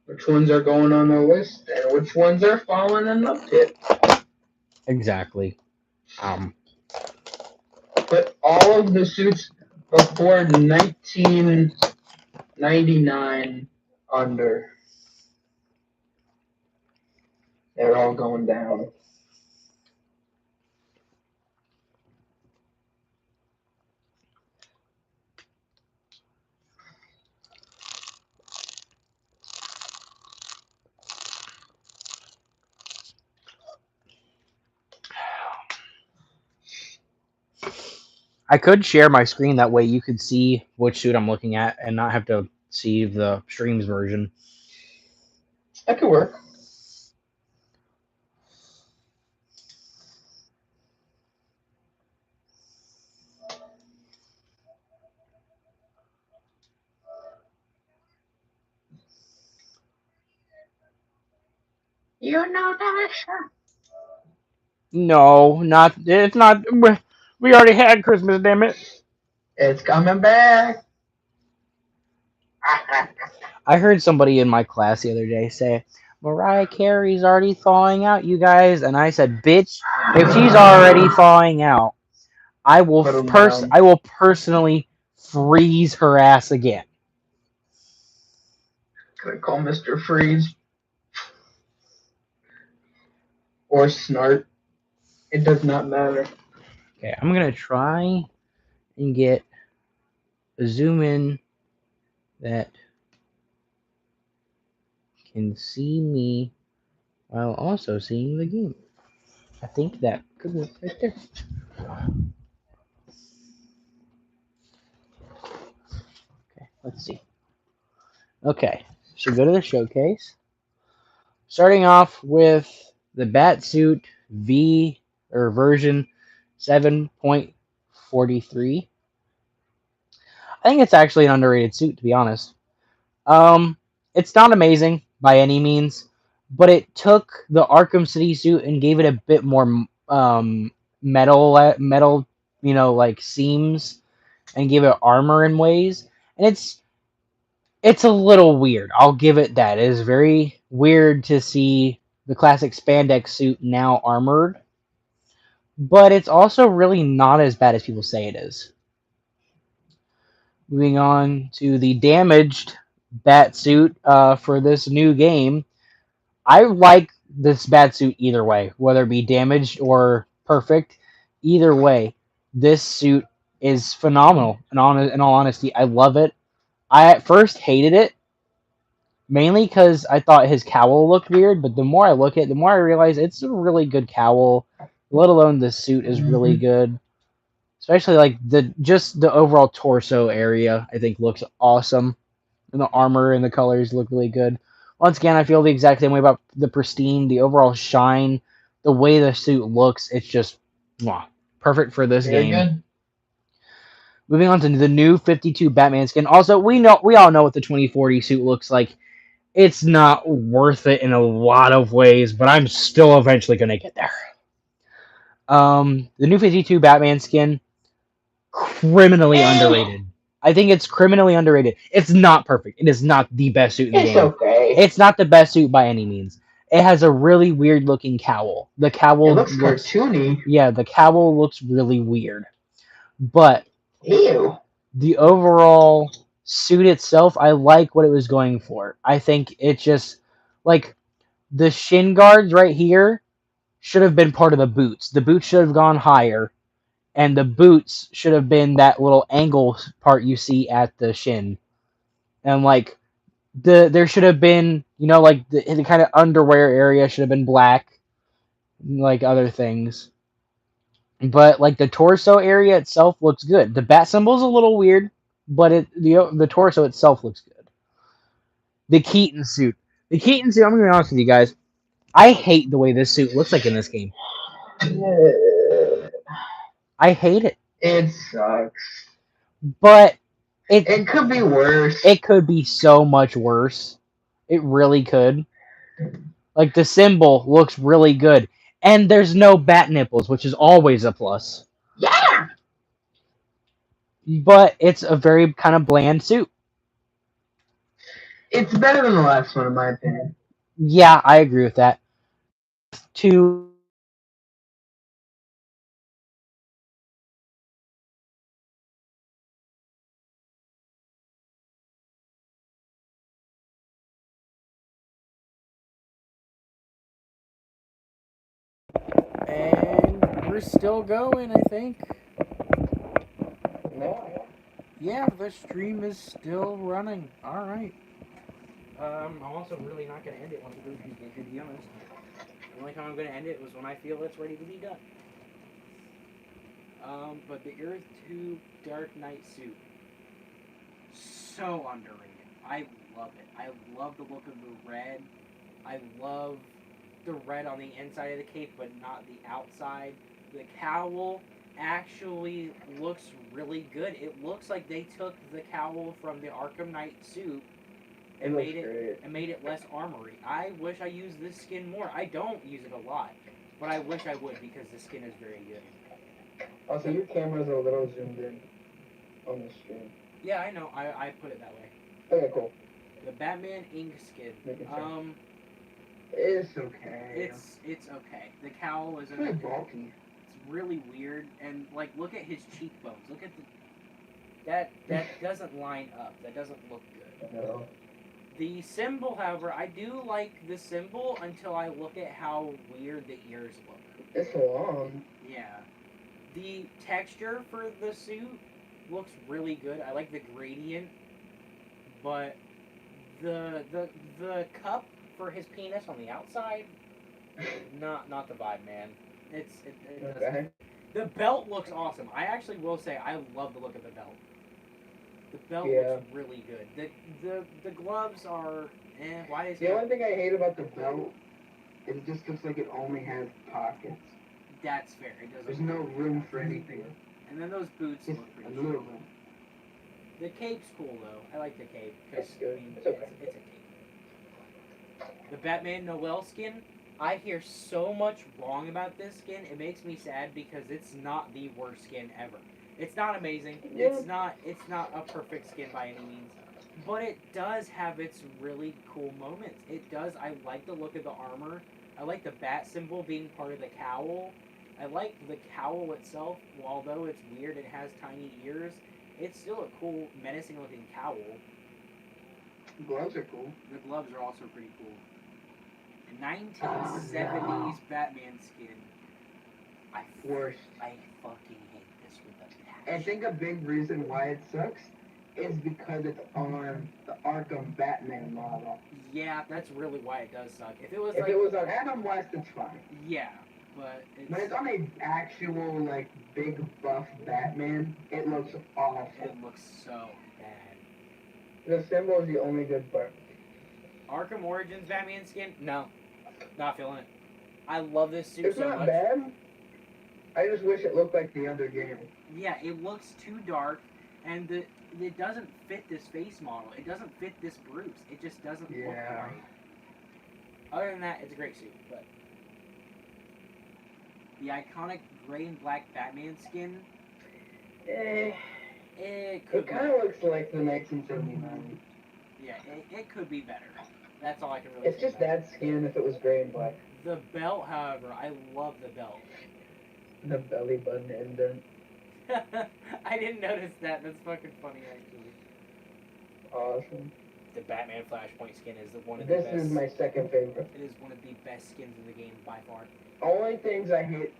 Which ones are going on the list and which ones are falling in the pit? Exactly. Put all of the suits before 1999 under. They're all going down. I could share my screen that way you could see which suit I'm looking at and not have to see the streams version. That could work. You know that. No, not it's not. We already had Christmas, damn it. It's coming back. I heard somebody in my class the other day say, Mariah Carey's already thawing out, you guys. And I said, bitch, if she's already thawing out, Put 'em down. I will personally freeze her ass again. Gonna call Mr. Freeze or Snart. It does not matter. Okay, I'm gonna try and get a zoom in that can see me while also seeing the game. I think that could work right there. Okay, let's see. Okay, so go to the showcase. Starting off with the Batsuit V or version 7.43. I think it's actually an underrated suit, to be honest. Um, it's not amazing by any means, but it took the Arkham City suit and gave it a bit more metal, like seams, and gave it armor in ways. And it's a little weird. I'll give it that. It is very weird to see the classic spandex suit now armored, but it's also really not as bad as people say it is. Moving on to the damaged bat suit for this new game. I like this bat suit either way, whether it be damaged or perfect. Either way, this suit is phenomenal. In all honesty, I love it. I at first hated it, mainly because I thought his cowl looked weird, but the more I look at it, the more I realize it's a really good cowl. Let alone the suit is really good. Especially like the overall torso area, I think looks awesome. And the armor and the colors look really good. Once again, I feel the exact same way about the pristine, the overall shine, the way the suit looks. It's just perfect for this Very game. good. Moving on to the new 52 Batman skin. Also, we all know what the 2040 suit looks like. It's not worth it in a lot of ways, but I'm still eventually gonna get there. The new 52 Batman skin, criminally underrated. I think it's criminally underrated. It's not perfect. It is not the best suit in the It's game. okay. It's not the best suit by any means. It has a really weird looking cowl. The cowl It looks cartoony. Yeah, the cowl looks really weird. But Ew. the overall suit itself, I like what it was going for. I think it just like the shin guards right here should have been part of the boots. The boots should have gone higher, and the boots should have been that little angle part you see at the shin. And like There should have been, like the kind of underwear area should have been black, like other things. But like the torso area itself looks good. The bat symbol's a little weird, but the torso itself looks good. The Keaton suit. The Keaton suit, I'm gonna be honest with you guys. I hate the way this suit looks like in this game. I hate it. It sucks. But It could be worse. it could be so much worse. It really could. Like the symbol looks really good. And there's no bat nipples, which is always a plus. Yeah. But it's a very kind of bland suit. It's better than the last one, in my opinion. Yeah, I agree with that. To and we're still going, I think. No. Yeah, the stream is still running. All right. I'm also really not going to end it once it goes to be honest. The only time I'm going to end it was when I feel it's ready to be done. But the Earth 2 Dark Knight suit, so underrated. I love it. I love the look of the red. I love the red on the inside of the cape, but not the outside. The cowl actually looks really good. It looks like they took the cowl from the Arkham Knight suit and made it less armory. I wish I used this skin more. I don't use it a lot, but I wish I would because the skin is very good. Also, your camera's a little zoomed in on the screen. Yeah, I know. I put it that way. Okay, cool. The Batman ink skin. It's okay. It's okay. The cowl is pretty bulky. It's really weird, and like look at his cheekbones. Look at that doesn't line up. That doesn't look good. No. The symbol, however, I do like the symbol until I look at how weird the ears look. It's long. Yeah. The texture for the suit looks really good. I like the gradient, but the cup for his penis on the outside, not the vibe, man. It okay. The belt looks awesome. I actually will say I love the look of the belt. The belt looks really good. The gloves are why is the only thing I hate about the belt is it just looks like it only has pockets. That's fair. It doesn't. There's no room for anything. And then those boots look pretty cool. Room. The cape's cool though. I like the cape because it's okay. It's a cape. The Batman Noel skin. I hear so much wrong about this skin. It makes me sad because it's not the worst skin ever. It's not amazing. Yeah. It's not a perfect skin by any means. But it does have its really cool moments. It does. I like the look of the armor. I like the bat symbol being part of the cowl. I like the cowl itself. Although it's weird, it has tiny ears. It's still a cool, menacing looking cowl. The gloves are cool. The gloves are also pretty cool. 1970s Batman skin. I fucking hate this with a passion. I think a big reason why it sucks is because it's on the Arkham Batman model. Yeah, that's really why it does suck. If it was on Adam West, it's fine. Yeah, but when it's on a actual like big buff Batman, it looks awful. It looks so bad. The symbol is the only good part. Arkham Origins Batman skin? No. Not feeling it. I love this suit so much. It's not bad. I just wish it looked like the other game. Yeah, it looks too dark, and it doesn't fit this face model. It doesn't fit this Bruce. It just doesn't look right. Other than that, it's a great suit, but the iconic gray and black Batman skin. It kind of looks like the 1979. Yeah, it could be better. That's all I can really say. It's just that skin if it was gray and black. The belt, however, I love the belt. The belly button indent. I didn't notice that. That's fucking funny, actually. Awesome. The Batman Flashpoint skin is one of the best. This is my second favorite. It is one of the best skins in the game by far. Only things I hate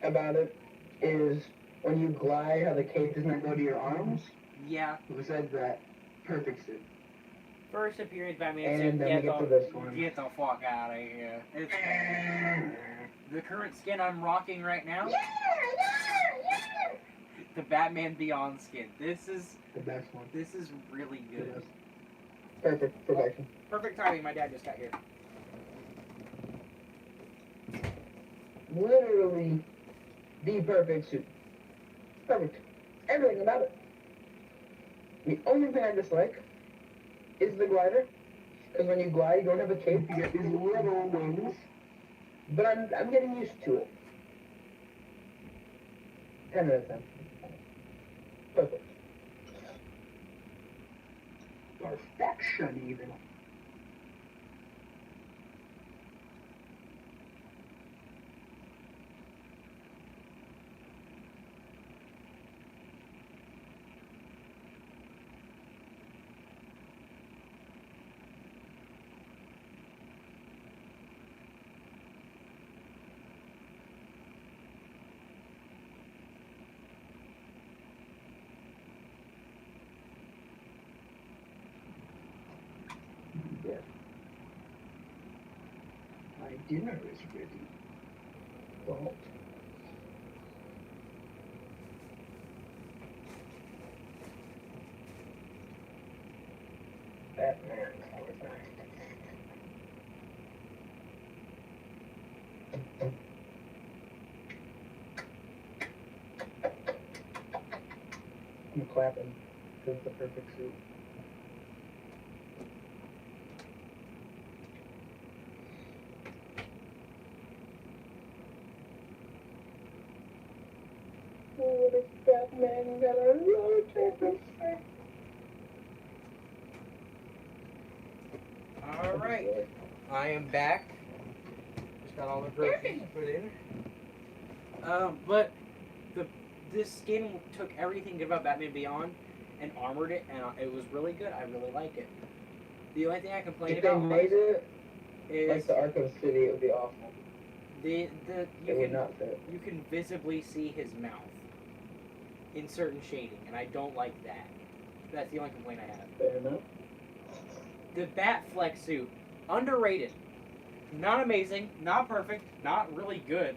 about it is when you glide, how the cape doesn't go to your arms. Yeah. Who said that? Perfect suit. First appearance Batman And suit. then we get to this one. Get the fuck out of here. It's the current skin I'm rocking right now. The Batman Beyond skin. This is the best one. This is really good. Perfect. Perfection. Perfect timing. My dad just got here. Literally the perfect suit. Perfect. Everything about it. The only thing I dislike is the glider. Because when you glide, you don't have a cape. You get these little wings. But I'm getting used to it. 10 out of 10. Perfect. Perfection, even. Yes. My dinner is ready. Salt. Batman. I'm clapping because it's the perfect suit. Oh, this Batman got a rotator face. Alright. I am back. Just got all the groceries put in. But this skin took everything good about Batman Beyond and armored it, and it was really good. I really like it. The only thing I complain If they about made it is like the Arkham City, it would be awful. it would not fit. You can visibly see his mouth in certain shading, and I don't like that. That's the only complaint I have. Fair enough. The Batflex suit, underrated. Not amazing, not perfect, not really good,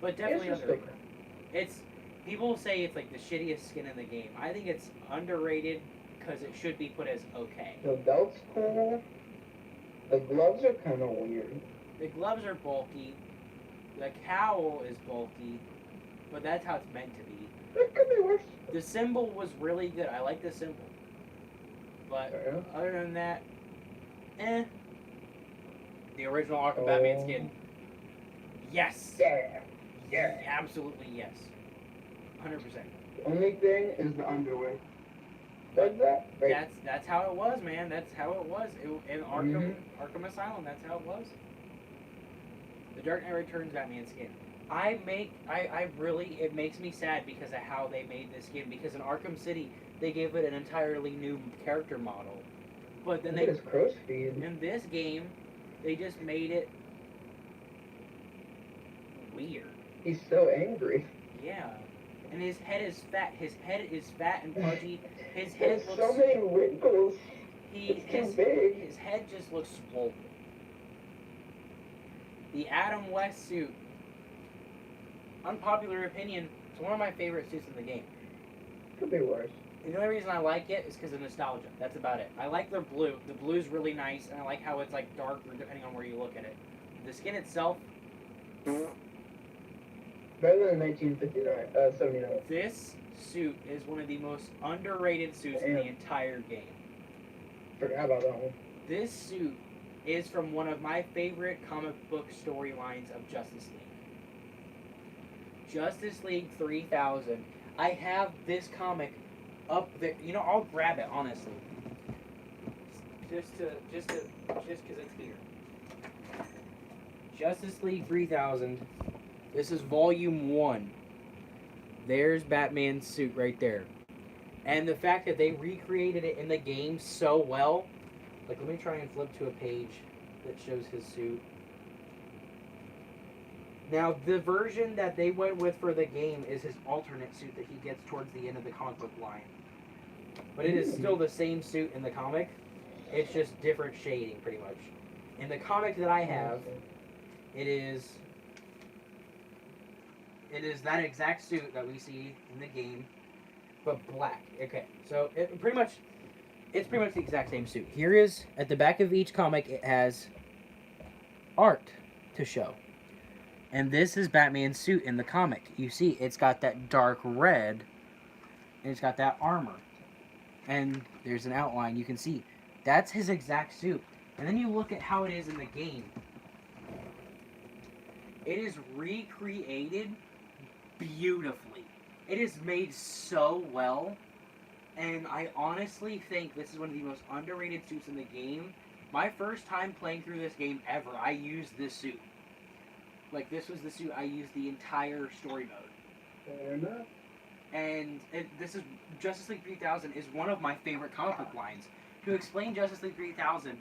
but definitely underrated. It's people say it's like the shittiest skin in the game. I think it's underrated because it should be put as okay. The belt's cool. The gloves are kind of weird. The gloves are bulky. The cowl is bulky, but that's how it's meant to be. It could be worse. The symbol was really good. I like the symbol. But other than that, The original Arkham Batman skin. Yes. Yeah. Absolutely yes. 100%. The only thing is the underwear. Does that? Right. That's how it was, man. That's how it was. In Arkham Asylum, that's how it was. The Dark Knight Returns Batman skin. It makes me sad because of how they made this skin. Because in Arkham City, they gave it an entirely new character model. But then in this game, they just made it weird. He's so angry. Yeah. And his head is fat. His head is fat and pudgy. His head looks so many wrinkles. It's too big. His head just looks swollen. The Adam West suit. Unpopular opinion, it's one of my favorite suits in the game. Could be worse. And the only reason I like it is because of nostalgia. That's about it. I like the blue. The blue's really nice, and I like how it's like darker depending on where you look at it. The skin itself. Better than 79. This suit is one of the most underrated suits in the entire game. Forgot about that one. This suit is from one of my favorite comic book storylines of Justice League. Justice League 3000. I have this comic up there. You know, I'll grab it honestly. Just because it's here. Justice League 3000. This is volume 1. There's Batman's suit right there. And the fact that they recreated it in the game so well. Like, let me try and flip to a page that shows his suit. Now, the version that they went with for the game is his alternate suit that he gets towards the end of the comic book line. But it is still the same suit in the comic. It's just different shading, pretty much. In the comic that I have, it is that exact suit that we see in the game, but black. Okay, so it's pretty much the exact same suit. Here is at the back of each comic, it has art to show. And this is Batman's suit in the comic. You see, it's got that dark red, and it's got that armor. And there's an outline you can see. That's his exact suit. And then you look at how it is in the game. It is recreated beautifully. It is made so well. And I honestly think this is one of the most underrated suits in the game. My first time playing through this game ever, I used this suit. Like, this was the suit I used the entire story mode. Fair enough. And this is Justice League 3000 is one of my favorite comic book lines. To explain Justice League 3000,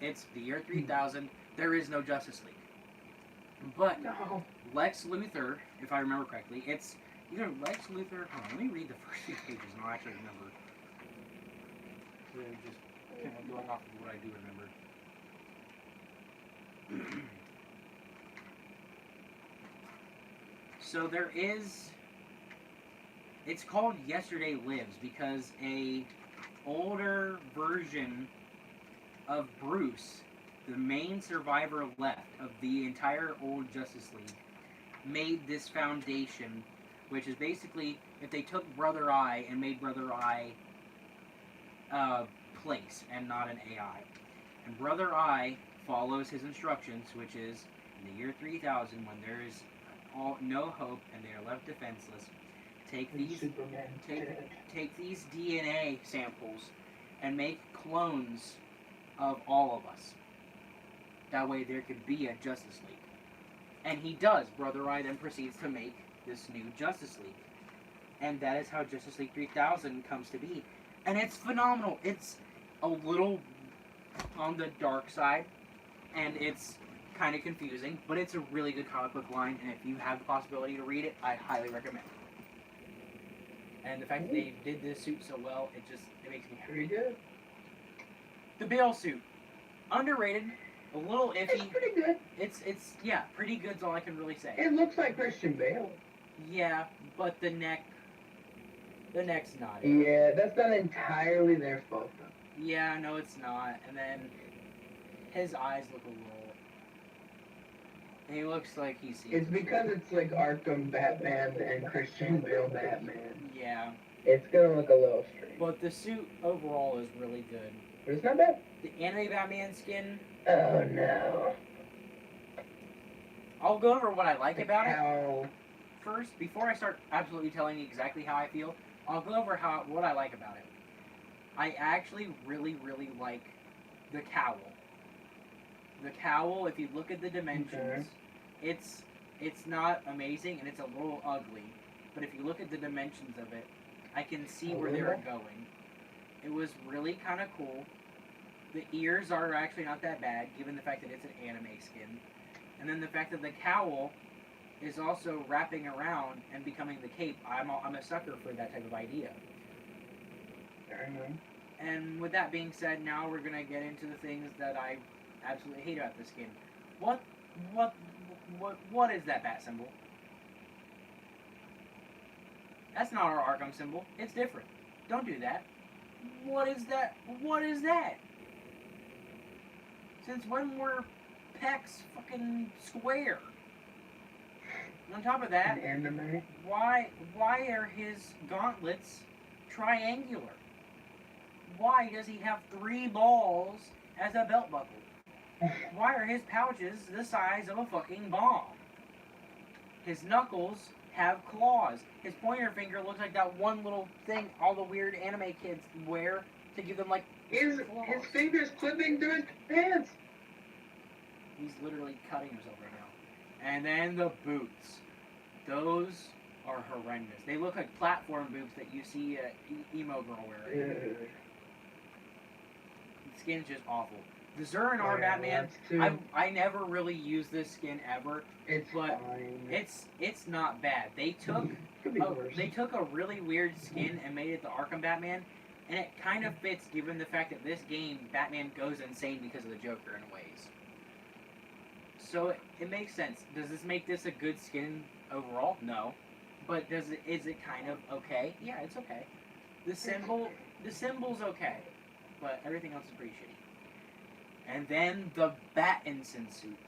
it's the year 3000. There is no Justice League. But No. Lex Luthor, if I remember correctly, it's either Lex Luthor. Hold on, let me read the first few pages and I'll actually remember. Just kind of going off of what I do remember. So there is. It's called Yesterday Lives because a older version of Bruce, the main survivor left of the entire old Justice League, made this foundation, which is basically if they took Brother Eye and made Brother Eye a place and not an AI. And Brother Eye follows his instructions, which is in the year 3000 when there is no hope and they are left defenseless. Take these DNA samples and make clones of all of us. That way there could be a Justice League. And he does. Brother Eye then proceeds to make this new Justice League. And that is how Justice League 3000 comes to be. And it's phenomenal. It's a little on the dark side. And it's kind of confusing. But it's a really good comic book line. And if you have the possibility to read it, I highly recommend it. And the fact that they did this suit so well, it makes me happy. Pretty good. The Bale suit. Underrated. A little iffy. It's pretty good. It's yeah, pretty good's all I can really say. It looks like Christian Bale. Yeah, but the neck's not it. Yeah, that's not entirely their fault though. Yeah, no it's not. And then his eyes look a little. He looks like he's. It's because it's like Arkham Batman and Christian Bale Batman. Yeah. It's gonna look a little strange. But the suit overall is really good. But it's not bad. The anime Batman skin. Oh no. I'll go over what I like about it. How? First, before I start absolutely telling you exactly how I feel, I'll go over what I like about it. I actually really, really like the cowl. The cowl, if you look at the dimensions, it's not amazing and it's a little ugly. But if you look at the dimensions of it, I can see where they were going. It was really kind of cool. The ears are actually not that bad, given the fact that it's an anime skin. And then the fact that the cowl is also wrapping around and becoming the cape. I'm a sucker for that type of idea. And with that being said, now we're gonna get into the things that I absolutely hate about the skin. What is that bat symbol? That's not our Arkham symbol. It's different. Don't do that. What is that? What is that? Since when were pecs fucking square? On top of that, why are his gauntlets triangular? Why does he have 3 balls as a belt buckle? Why are his pouches the size of a fucking bomb? His knuckles have claws. His pointer finger looks like that one little thing all the weird anime kids wear to give them like his fingers clipping through his pants. He's literally cutting himself right now. And then the boots. Those are horrendous. They look like platform boots that you see emo girl wearing. The skin's just awful. The Zur-En-Arr Batman, I never really used this skin ever, but it's not bad. They took a really weird skin and made it the Arkham Batman, And it kind of fits given the fact that this game, Batman goes insane because of the Joker in ways. So it makes sense. Does this make this a good skin overall? No. But is it kind of okay? Yeah, it's okay. The symbol's okay. But everything else is pretty shitty. And then the Battinson suit.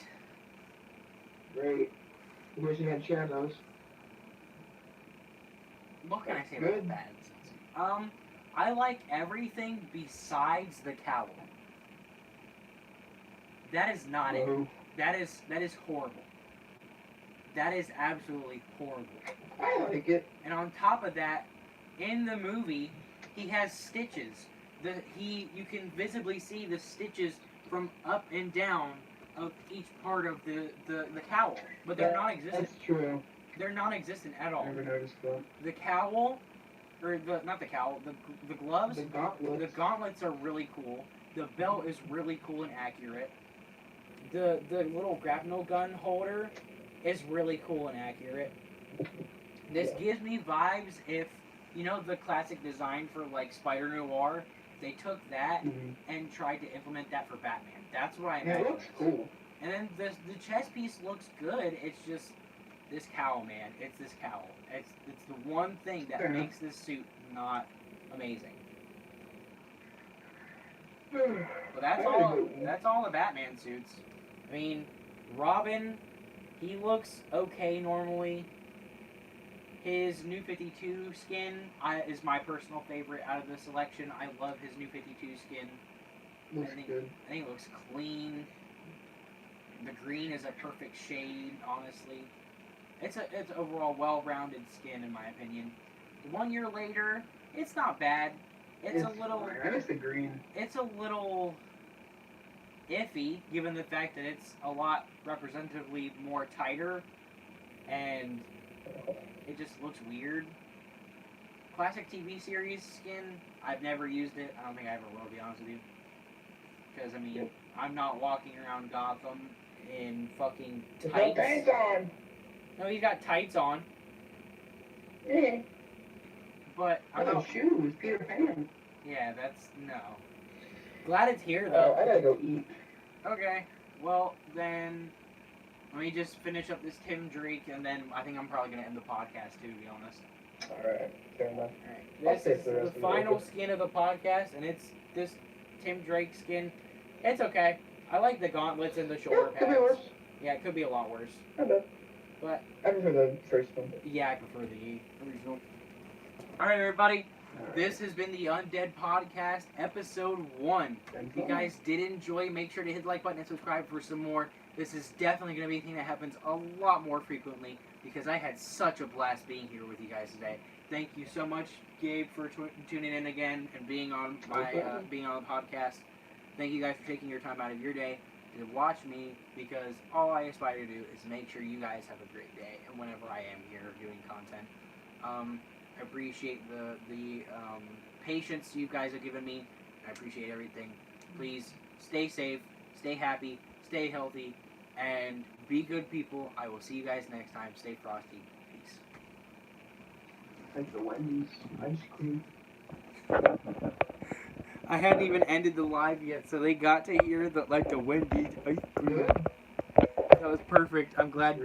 Great. Wish you had shadows. What can I say about the Battinson suit? I like everything besides the cowl. That is not it. That is horrible. That is absolutely horrible. I like it. And on top of that, in the movie, he has stitches. You can visibly see the stitches from up and down of each part of the cowl, but they're non-existent. That's true. They're non-existent at all. I never noticed that. The cowl, or not the cowl, the gloves. The gauntlets. The gauntlets are really cool. The belt is really cool and accurate. The little grapnel gun holder is really cool and accurate. This gives me vibes if, you know, the classic design for like Spider Noir, they took that and tried to implement that for Batman. That's what I imagine. It looks cool. And then the chest piece looks good. It's just this cowl, man. It's this cowl. It's the one thing that makes this suit not amazing. But that's all the Batman suits. I mean, Robin, he looks okay normally. His New 52 skin is my personal favorite out of the selection. I love his New 52 skin. Looks good. I think it looks clean. The green is a perfect shade, honestly. It's overall well-rounded skin, in my opinion. 1 year later, it's not bad. It's a little. I miss the green. It's a little iffy, given the fact that it's a lot representatively more tighter, and it just looks weird. Classic TV series skin, I've never used it. I don't think I ever will, to be honest with you. Because, I mean, I'm not walking around Gotham in fucking tights. Tights on. No, he's got tights on. Yeah. But I'm not. Shoes, Peter Pan. Yeah, that's no. Glad it's here though. I gotta go eat. Okay. Well then, let me just finish up this Tim Drake, and then I think I'm probably gonna end the podcast too, to be honest. All right. Fair enough. All right. This is the final skin of the podcast, and it's this Tim Drake skin. It's okay. I like the gauntlets and the shoulder pads. Could be worse. Yeah, it could be a lot worse. I bet. But I prefer the first one. yeah, I prefer the original. Alright, everybody. This has been the Undead Podcast, episode 1. If you guys did enjoy, make sure to hit the like button and subscribe for some more. This is definitely going to be a thing that happens a lot more frequently because I had such a blast being here with you guys today. Thank you so much, Gabe, for tuning in again and being on being on the podcast. Thank you guys for taking your time out of your day to watch me, because all I aspire to do is make sure you guys have a great day and whenever I am here doing content. I appreciate the patience you guys have given me. I appreciate everything. Please stay safe, stay happy, stay healthy, and be good people. I will see you guys next time. Stay frosty. Peace. Like the Wendy's ice cream. I hadn't even ended the live yet, so they got to hear the Wendy's ice cream. That was perfect. I'm glad.